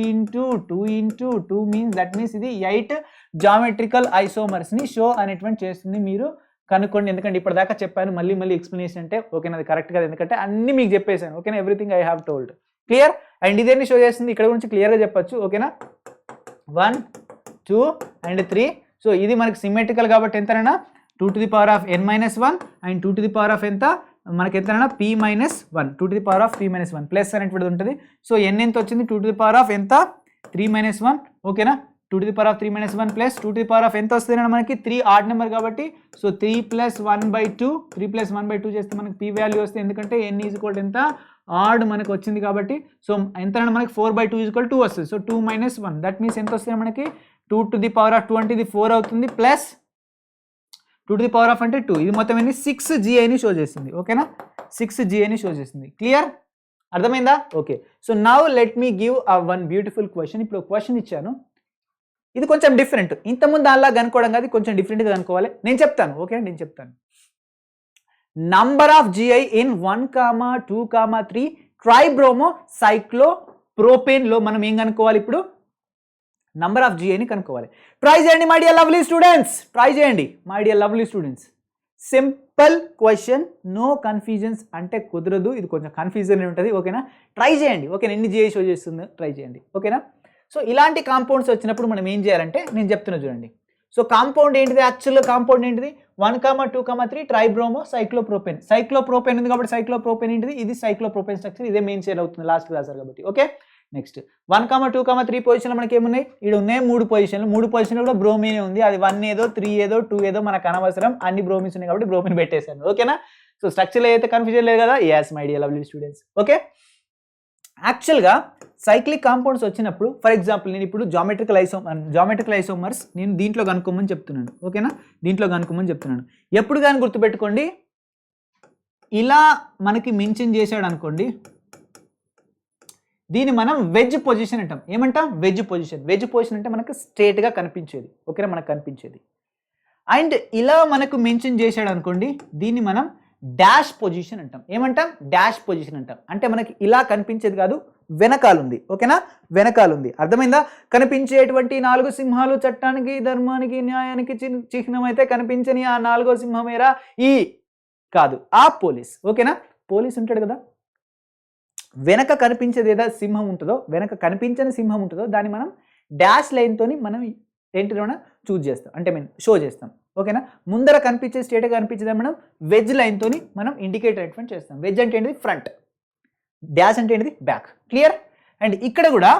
into 2 means that means ఇది 8 జామెట్రికల్ ఐసోమర్స్ని షో అనేటువంటి చేస్తుంది. మీరు కనుక్కోండి, ఎందుకంటే ఇప్పటిదాకా చెప్పాను, మళ్ళీ ఎక్స్ప్లెనేషన్ అంటే, ఓకేనా, అది కరెక్ట్ కాదు, ఎందుకంటే అన్ని మీకు చెప్పేశాను, ఓకేనా. Everything I have told. Clear? And ఇదేన్ని షో చేస్తుంది, ఇక్కడ గురించి క్లియర్గా చెప్పచ్చు, ఓకేనా. 1 2 and 3. సో ఇది మనకి సిమెట్రికల్ కాబట్టి ఎంతనైనా 2 to the power of n-1 and 2 to the power of ఎంత మనకి ఎంతనైనా p-1, 2 to the power of p-1 plus అనేటువంటిది ఉంటుంది. సో n ఎంత వచ్చింది? 2 to the power of ఎంత? 3-1, ఓకేనా. 2 to the power of 3-1 plus 2 to the power of ఎంత వస్తుంది మనకి? 3 ఆడ్ నెంబర్ కాబట్టి, సో 3 + 1/2, 3 + 1/2 చేస్తే మనకి p వాల్యూ వస్తుంది, ఎందుకంటే n ఈజ్ ఈక్వల్ ఎంత? ఆడ్ మనకు వచ్చింది కాబట్టి. సో ఎంతైనా మనకి 4/2 = 2 వస్తుంది. సో 2 - 1 దట్ మీన్స్ ఎంత వస్తుంది మనకి? 2 to the power of 2 అంటే ఇది 4 అవుతుంది, plus 2 to the power of అంటే 2, ఇది మొత్తం ఎన్ని? 6GIని షో చేస్తుంది, ఓకేనా. 6GIని షో చేస్తుంది. క్లియర్? అర్థమైందా? Okay. So now let me give one beautiful question. ఇప్పుడు క్వశ్చన్ ఇచ్చాను, ఇది కొంచెం డిఫరెంట్. ఇంతకుముందు అలా కనుక్కోవడం కాదు, కొంచెం డిఫరెంట్గా కనుక్కోవాలి. నేను చెప్తాను, ఓకే, నేను చెప్తాను. నంబర్ ఆఫ్ GI ఇన్ 1, 2, 3 ట్రైబ్రోమో సైక్లోప్రోపేన్లో మనం ఏం కనుక్కోవాలి? ఇప్పుడు నంబర్ ఆఫ్ GIని కనుక్కోవాలి. ట్రై చేయండి my dear lovely students, try చేయండి my dear lovely students. Simple question, no confusions అంటే కుదరదు, ఇది కొంచెం కన్ఫ్యూజన్ ఉంటుంది, ఓకేనా. ట్రై చేయండి, ఓకేనా. ఎన్ని GI షో చేస్తుందో ట్రై చేయండి, ఓకేనా. సో ఇలాంటి కాంపౌండ్స్ వచ్చినప్పుడు మనం ఏం చేయాలంటే, నేను చెప్తున్నా చూడండి. సో కాంపౌండ్ ఏంటిది? యాక్చువల్గా కాంపౌండ్ ఏంటిది? 1, 2, 3 ట్రైబ్రోమో సైక్లోప్రోపేన్. సైక్లోప్రోపేన్ ఉంది కాబట్టి సైక్లోప్రోపేన్ ఏంటిది? ఇది సైక్లోప్రోపేన్ స్ట్రక్చర్. ఇదే మెయిన్ షేర్ అవుతుంది లాస్ట్ క్లాసర్ కాబట్టి, ఓకే. నెక్స్ట్ 1, 2, 3 పొజిషన్లో మనకి ఏమున్నాయి? ఇక్కడ ఉన్నాయి 3 పొజిషన్లు. 3 పొజిషన్లు కూడా బ్రోమిన్ ఉంది. అది 1 ఏదో 3 ఏదో 2 ఏదో మనకు అనవసరం, అన్ని బ్రోమిన్స్ ఉన్నాయి కాబట్టి బ్రోమిన్ పెట్టేశాను, ఓకేనా. సో స్ట్రక్చర్లో అయితే కన్ఫ్యూజన్ లేదు కదా? Yes my dear lovely students, okay. యాక్చువల్గా సైక్లిక్ కాంపౌండ్స్ వచ్చినప్పుడు, ఫర్ ఎగ్జాంపుల్ నేను ఇప్పుడు జామెట్రికల్ ఐసోమర్స్ నేను దీంట్లో కనుక్కోమని చెప్తున్నాను, ఓకేనా. దీంట్లో కనుక్కోమని చెప్తున్నాను. ఎప్పుడు కానీ గుర్తుపెట్టుకోండి, ఇలా మనకి మెన్షన్ చేశాడు అనుకోండి, దీన్ని మనం వెజ్ పొజిషన్ అంటాం. ఏమంటాం? వెజ్ పొజిషన్ అంటే మనకు స్ట్రేట్గా కనిపించేది, ఓకేనా, మనకు కనిపించేది. అండ్ ఇలా మనకు మెన్షన్ చేశాడు అనుకోండి, దీన్ని మనం డాష్ పొజిషన్ అంటాం. ఏమంటాం? డాష్ పొజిషన్ అంటాం. అంటే మనకి ఇలా కనిపించేది కాదు, వెనకాలుంది, ఓకేనా, వెనకాలుంది. అర్థమైందా? కనిపించేటువంటి 4 సింహాలు చట్టానికి, ధర్మానికి, న్యాయానికి చిహ్నం అయితే కనిపించని ఆ 4వ సింహమేరా ఈ కాదు, ఆ పోలీస్, ఓకేనా. పోలీస్ ఉంటాడు కదా, వెనక కనిపించేది ఏదో సింహం ఉంటుందో, వెనక కనిపించని సింహం ఉంటుందో దాన్ని మనం డాష్ లైన్తోని మనం ఏంటిలోన చూజ్ చేస్తాం, అంటే షో చేస్తాం, ఓకేనా. ముందర కనిపించే స్ట్రేట్గా కనిపించేది మనం వెజ్ లైన్తోని మనం ఇండికేట్ అనేటువంటి చేస్తాం. వెజ్ అంటే ఏంటిది? ఫ్రంట్. డాష్ అంటే ఏంటిది? బ్యాక్. క్లియర్? అండ్ ఇక్కడ కూడా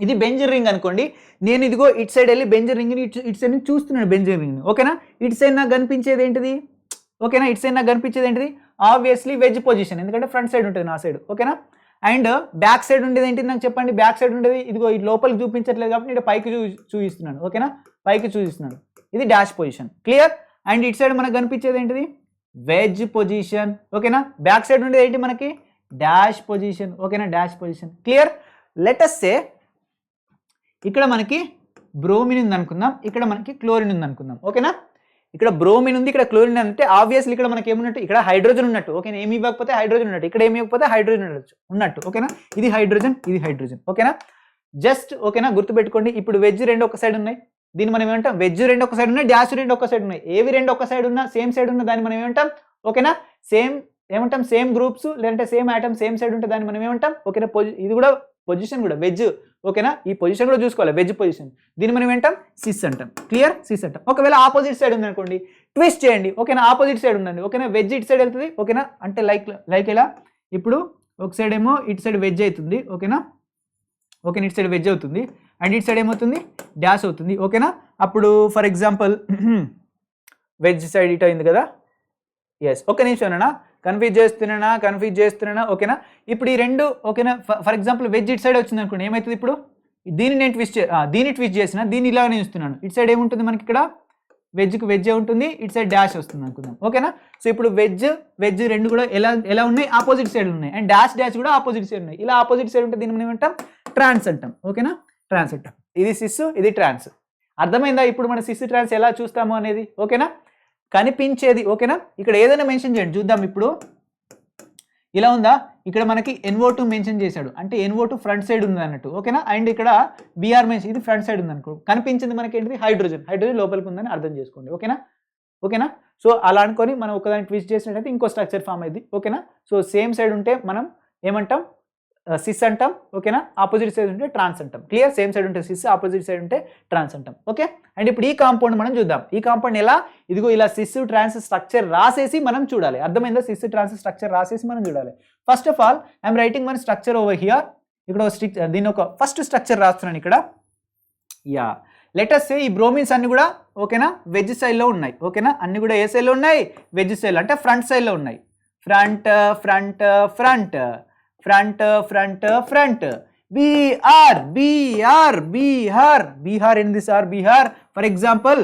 ఇది బెంజర్ రింగ్ అనుకోండి, నేను ఇదిగో ఇటు సైడ్ వెళ్ళి బెంజర్ రింగ్ని ఇటు సైడ్ నుంచి చూస్తున్నాను, బెంజర్ రింగ్ని, ఓకేనా. ఇటు సైడ్ నాకు కనిపించేది ఏంటిది? ఓకేనా, ఇటు సైడ్ నాకు కనిపించేది ఏంటిది? ఆబ్వియస్లీ వెజ్ పొజిషన్, ఎందుకంటే ఫ్రంట్ సైడ్ ఉంటుంది నా సైడ్, ఓకేనా. అండ్ బ్యాక్ సైడ్ ఉండేది ఏంటి నాకు చెప్పండి, బ్యాక్ సైడ్ ఉండేది ఇదిగో ఈ లోపలికి చూపించట్లేదు కాబట్టి నేను పైకి చూపిస్తున్నాను, ఓకేనా, పైకి చూపిస్తున్నాను, ఇది డాష్ పొజిషన్, క్లియర్. అండ్ ఇటు సైడ్ మనకు కనిపించేది ఏంటిది, వెజ్ పొజిషన్, ఓకేనా. బ్యాక్ సైడ్ ఉండేది ఏంటి మనకి, డాష్ పొజిషన్, ఓకేనా, డాష్ పొజిషన్, క్లియర్. లెటస్ సే ఇక్కడ మనకి బ్రోమిన్ ఉంది అనుకుందాం, ఇక్కడ మనకి క్లోరిన్ ఉంది అనుకుందాం, ఓకేనా. ఇక్కడ బ్రోమిన్ ఉంది, ఇక్కడ క్లోరిన్ అంటే ఆబ్వియస్లీ ఇక్కడ మనకి ఏమున్నట్టు, ఇక్కడ హైడ్రోజన్ ఉన్నట్టు, ఓకేనా. ఏమి ఇవ్వకపోతే హైడ్రోజన్ ఉన్నట్టు, ఇక్కడ ఏమి ఇవ్వకపోతే హైడ్రోజన్ ఉన్నట్టు, ఓకేనా. ఇది హైడ్రోజన్, ఇది హైడ్రోజన్, ఓకేనా. జస్ట్ ఓకేనా గుర్తుపెట్టుకోండి. ఇప్పుడు వెజ్ రెండు ఒక సైడ్ ఉన్నాయి, దీన్ని మనం ఏమంటాం, వెజ్ రెండు ఒక సైడ్ ఉన్నాయి, డాష్ రెండు ఒక సైడ్ ఉన్నాయి. ఏవి రెండు ఒక సైడ్ ఉన్నా, సేమ్ సైడ్ ఉన్న దాన్ని మనం ఏమంటాం, ఓకేనా, సేమ్ ఏమంటాం, సేమ్ గ్రూప్స్ లేదంటే సేమ్ ఐటమ్ సేమ్ సైడ్ ఉంటే దాన్ని మనం ఏమంటాం, ఓకేనా. ఇది కూడా పొజిషన్ కూడా వెజ్, ఓకేనా. ఈ పొజిషన్ కూడా చూసుకోవాలి, వెజ్ పొజిషన్, దీన్ని మనం ఏంటాం, సిస్ అంటాం, క్లియర్, సిస్ అంటాం. ఒకవేళ ఆపోజిట్ సైడ్ ఉంది అనుకోండి, ట్విస్ట్ చేయండి, ఓకేనా. ఆపోజిట్ సైడ్ ఉందండి, ఓకేనా, వెజ్ ఇటు సైడ్ వెళ్తుంది, ఓకేనా. అంటే లైక్ ఇలా ఇప్పుడు ఒక సైడ్ ఏమో ఇటు సైడ్ వెజ్ అవుతుంది, ఓకేనా, ఓకేనా, ఇటు సైడ్ వెజ్ అవుతుంది అండ్ ఇటు సైడ్ ఏమవుతుంది, డాష్ అవుతుంది, ఓకేనా. అప్పుడు ఫర్ ఎగ్జాంపుల్ వెజ్ సైడ్ ఇటు అయింది కదా, ఎస్, ఒక్క నిమిషం కన్ఫ్యూజ్ చేస్తున్నానా, ఓకేనా. ఇప్పుడు ఈ రెండు, ఓకేనా, ఫర్ ఎగ్జాంపుల్ వెజ్ ఇటు సైడ్ వచ్చింది అనుకోండి, ఏమవుతుంది ఇప్పుడు దీన్ని నేను ట్విస్ట్ చేసిన, దీన్ని ఇలా నేను ఇస్తున్నాను, ఇటు సైడ్ ఏముంటుంది మనకి, ఇక్కడ వెజ్కి వెజ్ ఉంటుంది, ఇటు సైడ్ డాష్ వస్తుంది అనుకుందాం, ఓకేనా. సో ఇప్పుడు వెజ్ రెండు కూడా ఎలా ఉన్నాయి, ఆపోజిట్ సైడ్ ఉన్నాయి, అండ్ డాష్ కూడా ఆపోజిట్ సైడ్ ఉన్నాయి. ఇలా ఆపోజిట్ సైడ్ ఉంటే దీన్ని మనం ఏమంటాం, ట్రాన్స్ అంటాం, ఓకేనా, ట్రాన్స్ అంటాం. ఇది సిస్, ఇది ట్రాన్స్. అర్థమైందా ఇప్పుడు మన సిస్ ట్రాన్స్ ఎలా చూస్తాము అనేది, ఓకేనా. కనిపించేది, ఓకేనా. ఇక్కడ ఏదైనా మెన్షన్ చేయండి చూద్దాం. ఇప్పుడు ఇలా ఉందా, ఇక్కడ మనకి NO2 మెన్షన్ చేశాడు, అంటే NO2 ఫ్రంట్ సైడ్ ఉంది అన్నట్టు, ఓకేనా. అండ్ ఇక్కడ BR మెన్షన్, ఇది ఫ్రంట్ సైడ్ ఉంది అనుకో, కనిపించింది మనకి ఏంటిది, హైడ్రోజన్ లోపలికి ఉందని అర్థం చేసుకోండి, ఓకేనా. సో అలా అనుకొని మనం ఒకదాన్ని ట్విస్ట్ చేసినట్టయితే ఇంకో స్ట్రక్చర్ ఫామ్ అయింది, ఓకేనా. సో సేమ్ సైడ్ ఉంటే మనం ఏమంటాం, సిస్ అంటాం, ఓకేనా. ఆపోజిట్ సైడ్ ఉంటే ట్రాన్స్ అంటాం, క్లియర్. సేమ్ సైడ్ ఉంటే సిస్, ఆపోజిట్ సైడ్ ఉంటే ట్రాన్స్ అంటాం, ఓకే. అండ్ ఇప్పుడు ఈ కాంపౌండ్ మనం చూద్దాం. ఈ కాంపౌండ్ ఎలా, ఇదిగో ఇలా సిస్ ట్రాన్స్ స్ట్రక్చర్ రాసేసి మనం చూడాలి. అర్థమైందా, సిస్ ట్రాన్స్ స్ట్రక్చర్ రాసేసి మనం చూడాలి. First of all I'm writing one structure over here. ఇక్కడ దీని ఒక ఫస్ట్ స్ట్రక్చర్ రాస్తున్నాను ఇక్కడ. యా, లెటస్ సే ఈ బ్రోమిన్స్ అన్ని కూడా, ఓకేనా, వెజ్ సైడ్లో ఉన్నాయి, ఓకేనా. అన్ని కూడా ఏ సైడ్లో ఉన్నాయి, వెజ్ సైడ్, అంటే ఫ్రంట్ సైడ్లో ఉన్నాయి. Front front front front front front B R B R Bihar Bihar ఏంది సార్, బీహార్. ఫర్ ఎగ్జాంపుల్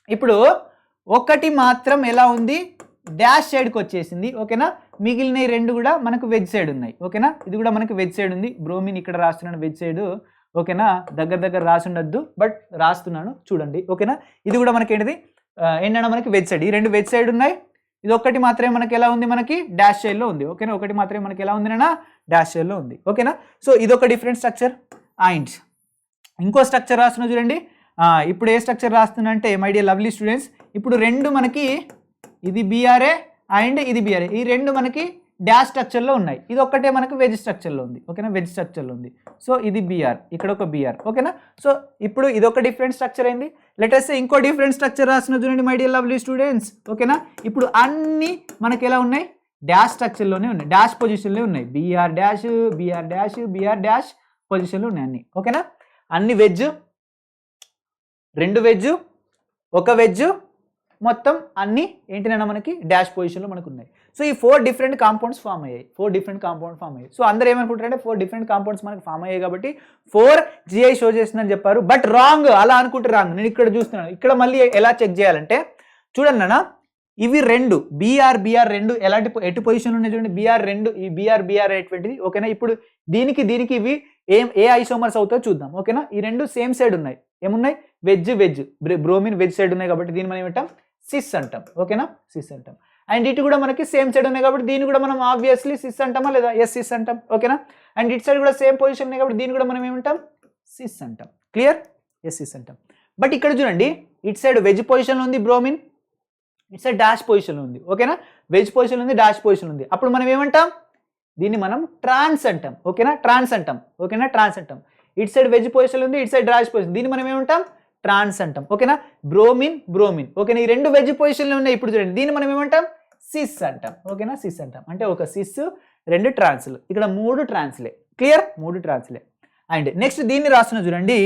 ఇప్పుడు ఒకటి మాత్రం ఎలా ఉంది, డాష్ సైడ్కి వచ్చేసింది, ఓకేనా. మిగిలిన రెండు కూడా మనకు వెజ్ సైడ్ ఉన్నాయి, ఓకేనా. ఇది కూడా మనకు వెజ్ సైడ్ ఉంది. బ్రోమిన్ ఇక్కడ రాస్తున్నాను వెజ్ సైడ్, ఓకేనా. దగ్గర రాసి ఉండద్దు, బట్ రాస్తున్నాను చూడండి, ఓకేనా. ఇది కూడా మనకి ఏంటన్నా మనకి వెజ్ సైడ్, ఈ రెండు వెజ్ సైడ్ ఉన్నాయి. ఇది ఒక్కటి మాత్రమే మనకి ఎలా ఉంది, మనకి డాష్ సైడ్లో ఉంది, ఓకేనా. ఒకటి మాత్రమే మనకి ఎలా ఉంది నాన్న, డాష్ సైడ్లో ఉంది, ఓకేనా. సో ఇది ఒక డిఫరెంట్ స్ట్రక్చర్. అండ్ ఇంకో స్ట్రక్చర్ రాస్తున్నా చూడండి. ఇప్పుడు ఏ స్ట్రక్చర్ రాస్తున్నా అంటే మై డియర్ లవ్లీ స్టూడెంట్స్, ఇప్పుడు రెండు మనకి ఇది బీఆర్ఏ అండ్ ఇది బీఆర్ఏ, ఈ రెండు మనకి డాష్ స్ట్రక్చర్లో ఉన్నాయి. ఇది ఒక్కటే మనకు వెజ్ స్ట్రక్చర్లో ఉంది, ఓకేనా, వెజ్ స్ట్రక్చర్లో ఉంది. సో ఇది బీఆర్, ఇక్కడ ఒక బీఆర్, ఓకేనా. సో ఇప్పుడు ఇది ఒక డిఫరెంట్ స్ట్రక్చర్ అయింది. లెటస్ సే ఇంకో డిఫరెంట్ స్ట్రక్చర్ రాసిన చూడండి మై డియర్ లవ్లీ స్టూడెంట్స్, ఓకేనా. ఇప్పుడు అన్ని మనకి ఎలా ఉన్నాయి, డాష్ స్ట్రక్చర్లోనే ఉన్నాయి, డాష్ పొజిషన్లో ఉన్నాయి. B R dash B R dash B R dash పొజిషన్లో ఉన్నాయి అన్ని, ఓకేనా. అన్ని వెజ్, రెండు వెజ్, ఒక వెజ్, మొత్తం అన్ని ఏంటినైనా మనకి డాష్ పొజిషన్లో మనకు ఉన్నాయి. సో ఈ 4 డిఫరెంట్ కాంపౌండ్స్ ఫామ్ అయ్యాయి, 4 డిఫరెంట్ కాంపౌండ్ ఫామ్ అయ్యాయి. సో అందరూ ఏమనుకుంటారంటే 4 డిఫరెంట్ కాంపౌండ్స్ మనకి ఫామ్ అయ్యాయి కాబట్టి 4 GI షో చేస్తుందని చెప్పారు, బట్ రాంగ్, అలా అనుకుంటే రాంగ్. నేను ఇక్కడ చూస్తున్నాను, ఇక్కడ మళ్ళీ ఎలా చెక్ చేయాలంటే చూడండి అన్న, ఇవి రెండు బీఆర్ రెండు ఎటు పొజిషన్లో ఉన్నాయి చూడండి, బీఆర్ రెండు, ఈ బీఆర్ అటువంటిది, ఓకేనా. ఇప్పుడు దీనికి ఇవి ఏ ఐసోమర్స్ అవుతాయో చూద్దాం, ఓకేనా. ఈ రెండు సేమ్ సైడ్ ఉన్నాయి, ఏమున్నాయి, వెజ్ బ్రోమిన్ వెజ్ సైడ్ ఉన్నాయి కాబట్టి దీన్ని మనం ఏమంటాం, సిస్ అంటాం, ఓకేనా, సిస్ అంటాం. అండ్ ఇటు కూడా మనకి సేమ్ సైడ్ ఉన్నాయి కాబట్టి దీన్ని కూడా మనం ఆబ్వియస్లీ సిస్ అంటామా లేదా, ఎస్ సిస్ అంటాం, ఓకేనా. అండ్ ఇటు సైడ్ కూడా సేమ్ పొజిషన్ ఉన్నాయి కాబట్టి దీన్ని కూడా మనం ఏమంటాం, సిస్ అంటాం, క్లియర్, ఎస్ సిస్ అంటాం. బట్ ఇక్కడ చూడండి, ఇటు సైడ్ వెజ్ పొజిషన్లో ఉంది బ్రోమిన్, ఇటు సైడ్ డాష్ పొజిషన్లో ఉంది, ఓకేనా. వెజ్ పొజిషన్ ఉంది, డాష్ పొజిషన్ ఉంది. అప్పుడు మనం ఏమంటాం, దీన్ని మనం ట్రాన్స్ అంటాం, ఓకేనా, ట్రాన్స్ అంటాం, ఓకేనా, ట్రాన్స్ అంటాం. ఇటు సైడ్ వెజ్ పొజిషన్ ఉంది, ఇటు సైడ్ డాష్ పొజిషన్, దీన్ని మనం ఏమంటాం, ట్రాన్స్ అంటాం, ఓకేనా. బ్రోమిన్ ఓకేనా, ఈ రెండు వెజ్ పొజిషన్లో ఉన్నాయి. ఇప్పుడు చూడండి, దీన్ని మనం ఏమంటాం, సిస్ అంటాం, ఓకేనా, సిస్ అంటాం. అంటే ఒక సిస్, రెండు ట్రాన్స్లు, ఇక్కడ 3 ట్రాన్స్లే, క్లియర్, 3 ట్రాన్స్లే. అండ్ నెక్స్ట్ దీన్ని రాస్తున్నా చూడండి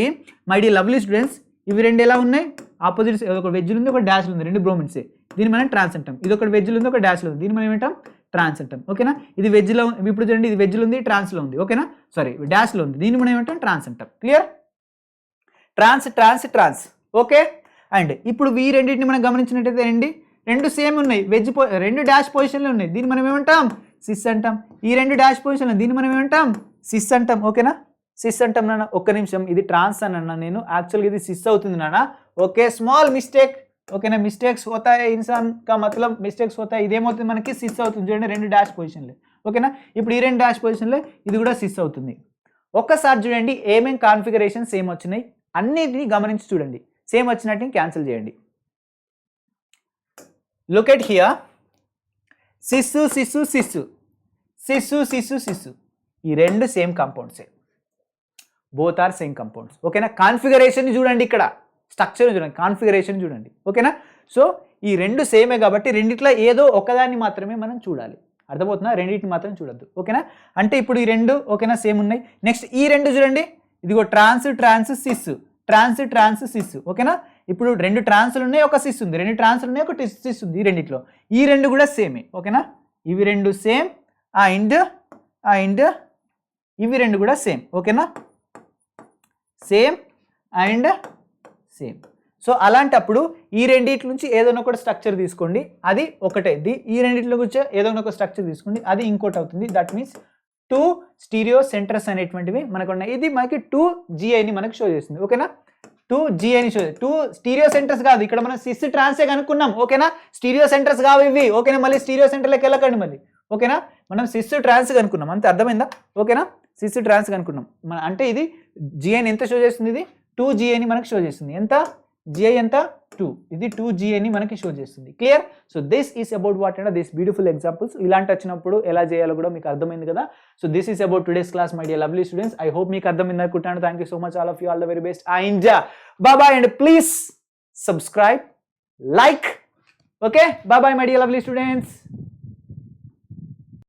మై డియర్ లవ్లీ స్టూడెంట్స్, ఇవి రెండు ఎలా ఉన్నాయి, ఆపోజిట్, ఒక వెజ్ ఉంది, ఒక డాష్ ఉంది, రెండు బ్రోమిన్సే, దీన్ని మనం ట్రాన్స్ అంటాం. ఇది ఒక వెజ్ ఉంది, ఒక డాష్ ఉంది, దీన్ని మనం ఏమంటాం, ట్రాన్స్ అంటాం. ఓకేనా, ఇది వెజ్లో, ఇప్పుడు చూడండి ఇది వెజ్లో ఉంది, ట్రాన్స్లో ఉంది. ఓకేనా, సారీ డాష్లో ఉంది, దీన్ని మనం ఏమంటాం ట్రాన్స్ అంటాం. Clear, trans trans trans. Okay, and ఇప్పుడు ఈ రెండింటిని మనం గమనించినట్టయితే రెండు సేమ్ ఉన్నాయి, రెండు డాష్ పొజిషన్లో ఉన్నాయి, దీన్ని మనం ఏమంటాం సిస్ అంటాం. ఈ రెండు డాష్ పొజిషన్లో దీన్ని మనం ఏమంటాం సిస్ అంటాం. ఓకేనా, సిస్ అంటాం నాన్న. ఒక్క నిమిషం, ఇది ట్రాన్స్ అన్న నేను, యాక్చువల్గా ఇది సిస్ అవుతుంది నాన్న. Okay, small mistake. ఓకేనా, మిస్టేక్స్ హోతాయి ఇన్సాన్ కా మతలబ్ మిస్టేక్స్ హోతాయి. ఇదేమవుతుంది మనకి సిస్ అవుతుంది చూడండి, రెండు డాష్ పొజిషన్లే. ఓకేనా, ఇప్పుడు ఈ రెండు డాష్ పొజిషన్లే ఇది కూడా సిస్ అవుతుంది. ఒక్కసారి చూడండి ఏమేం కాన్ఫిగరేషన్ సేమ్ వచ్చినాయి అన్నిటిని గమనించి చూడండి, సేమ్ వచ్చినట్టు క్యాన్సిల్ చేయండి. Look at here, cis cis cis, cis cis cis, ఈ రెండు సేమ్ కాంపౌండ్సే, బోత్ ఆర్ సేమ్ కాంపౌండ్స్. ఓకేనా, కాన్ఫిగరేషన్ చూడండి, ఇక్కడ స్ట్రక్చర్ చూడండి, కాన్ఫిగరేషన్ చూడండి. ఓకేనా, సో ఈ రెండు సేమే కాబట్టి రెండిట్లో ఏదో ఒకదాన్ని మాత్రమే మనం చూడాలి. అర్థమవుతుందా, రెండింటిని మాత్రం చూడొద్దు. ఓకేనా, అంటే ఇప్పుడు ఈ రెండు ఓకేనా సేమ్ ఉన్నాయి. నెక్స్ట్ ఈ రెండు చూడండి, ఇదిగో ట్రాన్స్ ట్రాన్స్ సిస్, ట్రాన్స్ ట్రాన్స్ సిస్. ఓకేనా, ఇప్పుడు రెండు ట్రాన్స్లు ఉన్నాయి, ఒక సిస్ ఉంది, రెండు ట్రాన్స్లు ఉన్నాయి, ఒక సిస్ ఉంది. ఈ రెండిట్లో ఈ రెండు కూడా సేమే. ఓకేనా, ఇవి రెండు సేమ్ అండ్ ఇవి రెండు కూడా సేమ్. ఓకేనా, సేమ్ అండ్ సేమ్. సో అలాంటప్పుడు ఈ రెండిట్ల నుంచి ఏదైనా ఒక స్ట్రక్చర్ తీసుకోండి, అది ఒకటే. ఈ రెండిట్లో గురించి ఏదైనా ఒక స్ట్రక్చర్ తీసుకోండి, అది ఇంకోటి అవుతుంది. దట్ మీన్స్ 2 స్టీరియో సెంటర్స్ అనేటువంటివి మనకు ఉన్నాయి. ఇది మనకి 2 GIని మనకు షో చేస్తుంది. ఓకేనా, 2 GIని షో, 2 స్టీరియో సెంటర్స్ కాదు, ఇక్కడ మనం సిస్ ట్రాన్సే కనుక్కున్నాం. ఓకేనా, స్టీరియో సెంటర్స్ కావు ఇవి. ఓకేనా, మళ్ళీ స్టీరియో సెంటర్లోకి వెళ్ళకండి మళ్ళీ. ఓకేనా, మనం సిస్ ట్రాన్స్ కనుక్కున్నాం, అంతే, అర్థమైందా? ఓకేనా, సిస్ ట్రాన్స్ కనుక్కున్నాం అంటే ఇది GIని ఎంత షో చేస్తుంది, ఇది 2 GIని మనకి షో చేస్తుంది. ఎంత GI ఎంత 2, ఇది 2 GIని మనకి షో చేస్తుంది. Clear, so this is about what and this beautiful examples. ఇలాంటి వచ్చినప్పుడు ఎలా చేయాలో కూడా మీకు అర్థమైంది కదా. So this is about today's class my dear lovely students. I hope మీకు అర్థమైంది అనుకుంటాను. Thank you so much all of you, all the very best. Bye bye and please subscribe, like. Okay, bye bye my dear lovely students.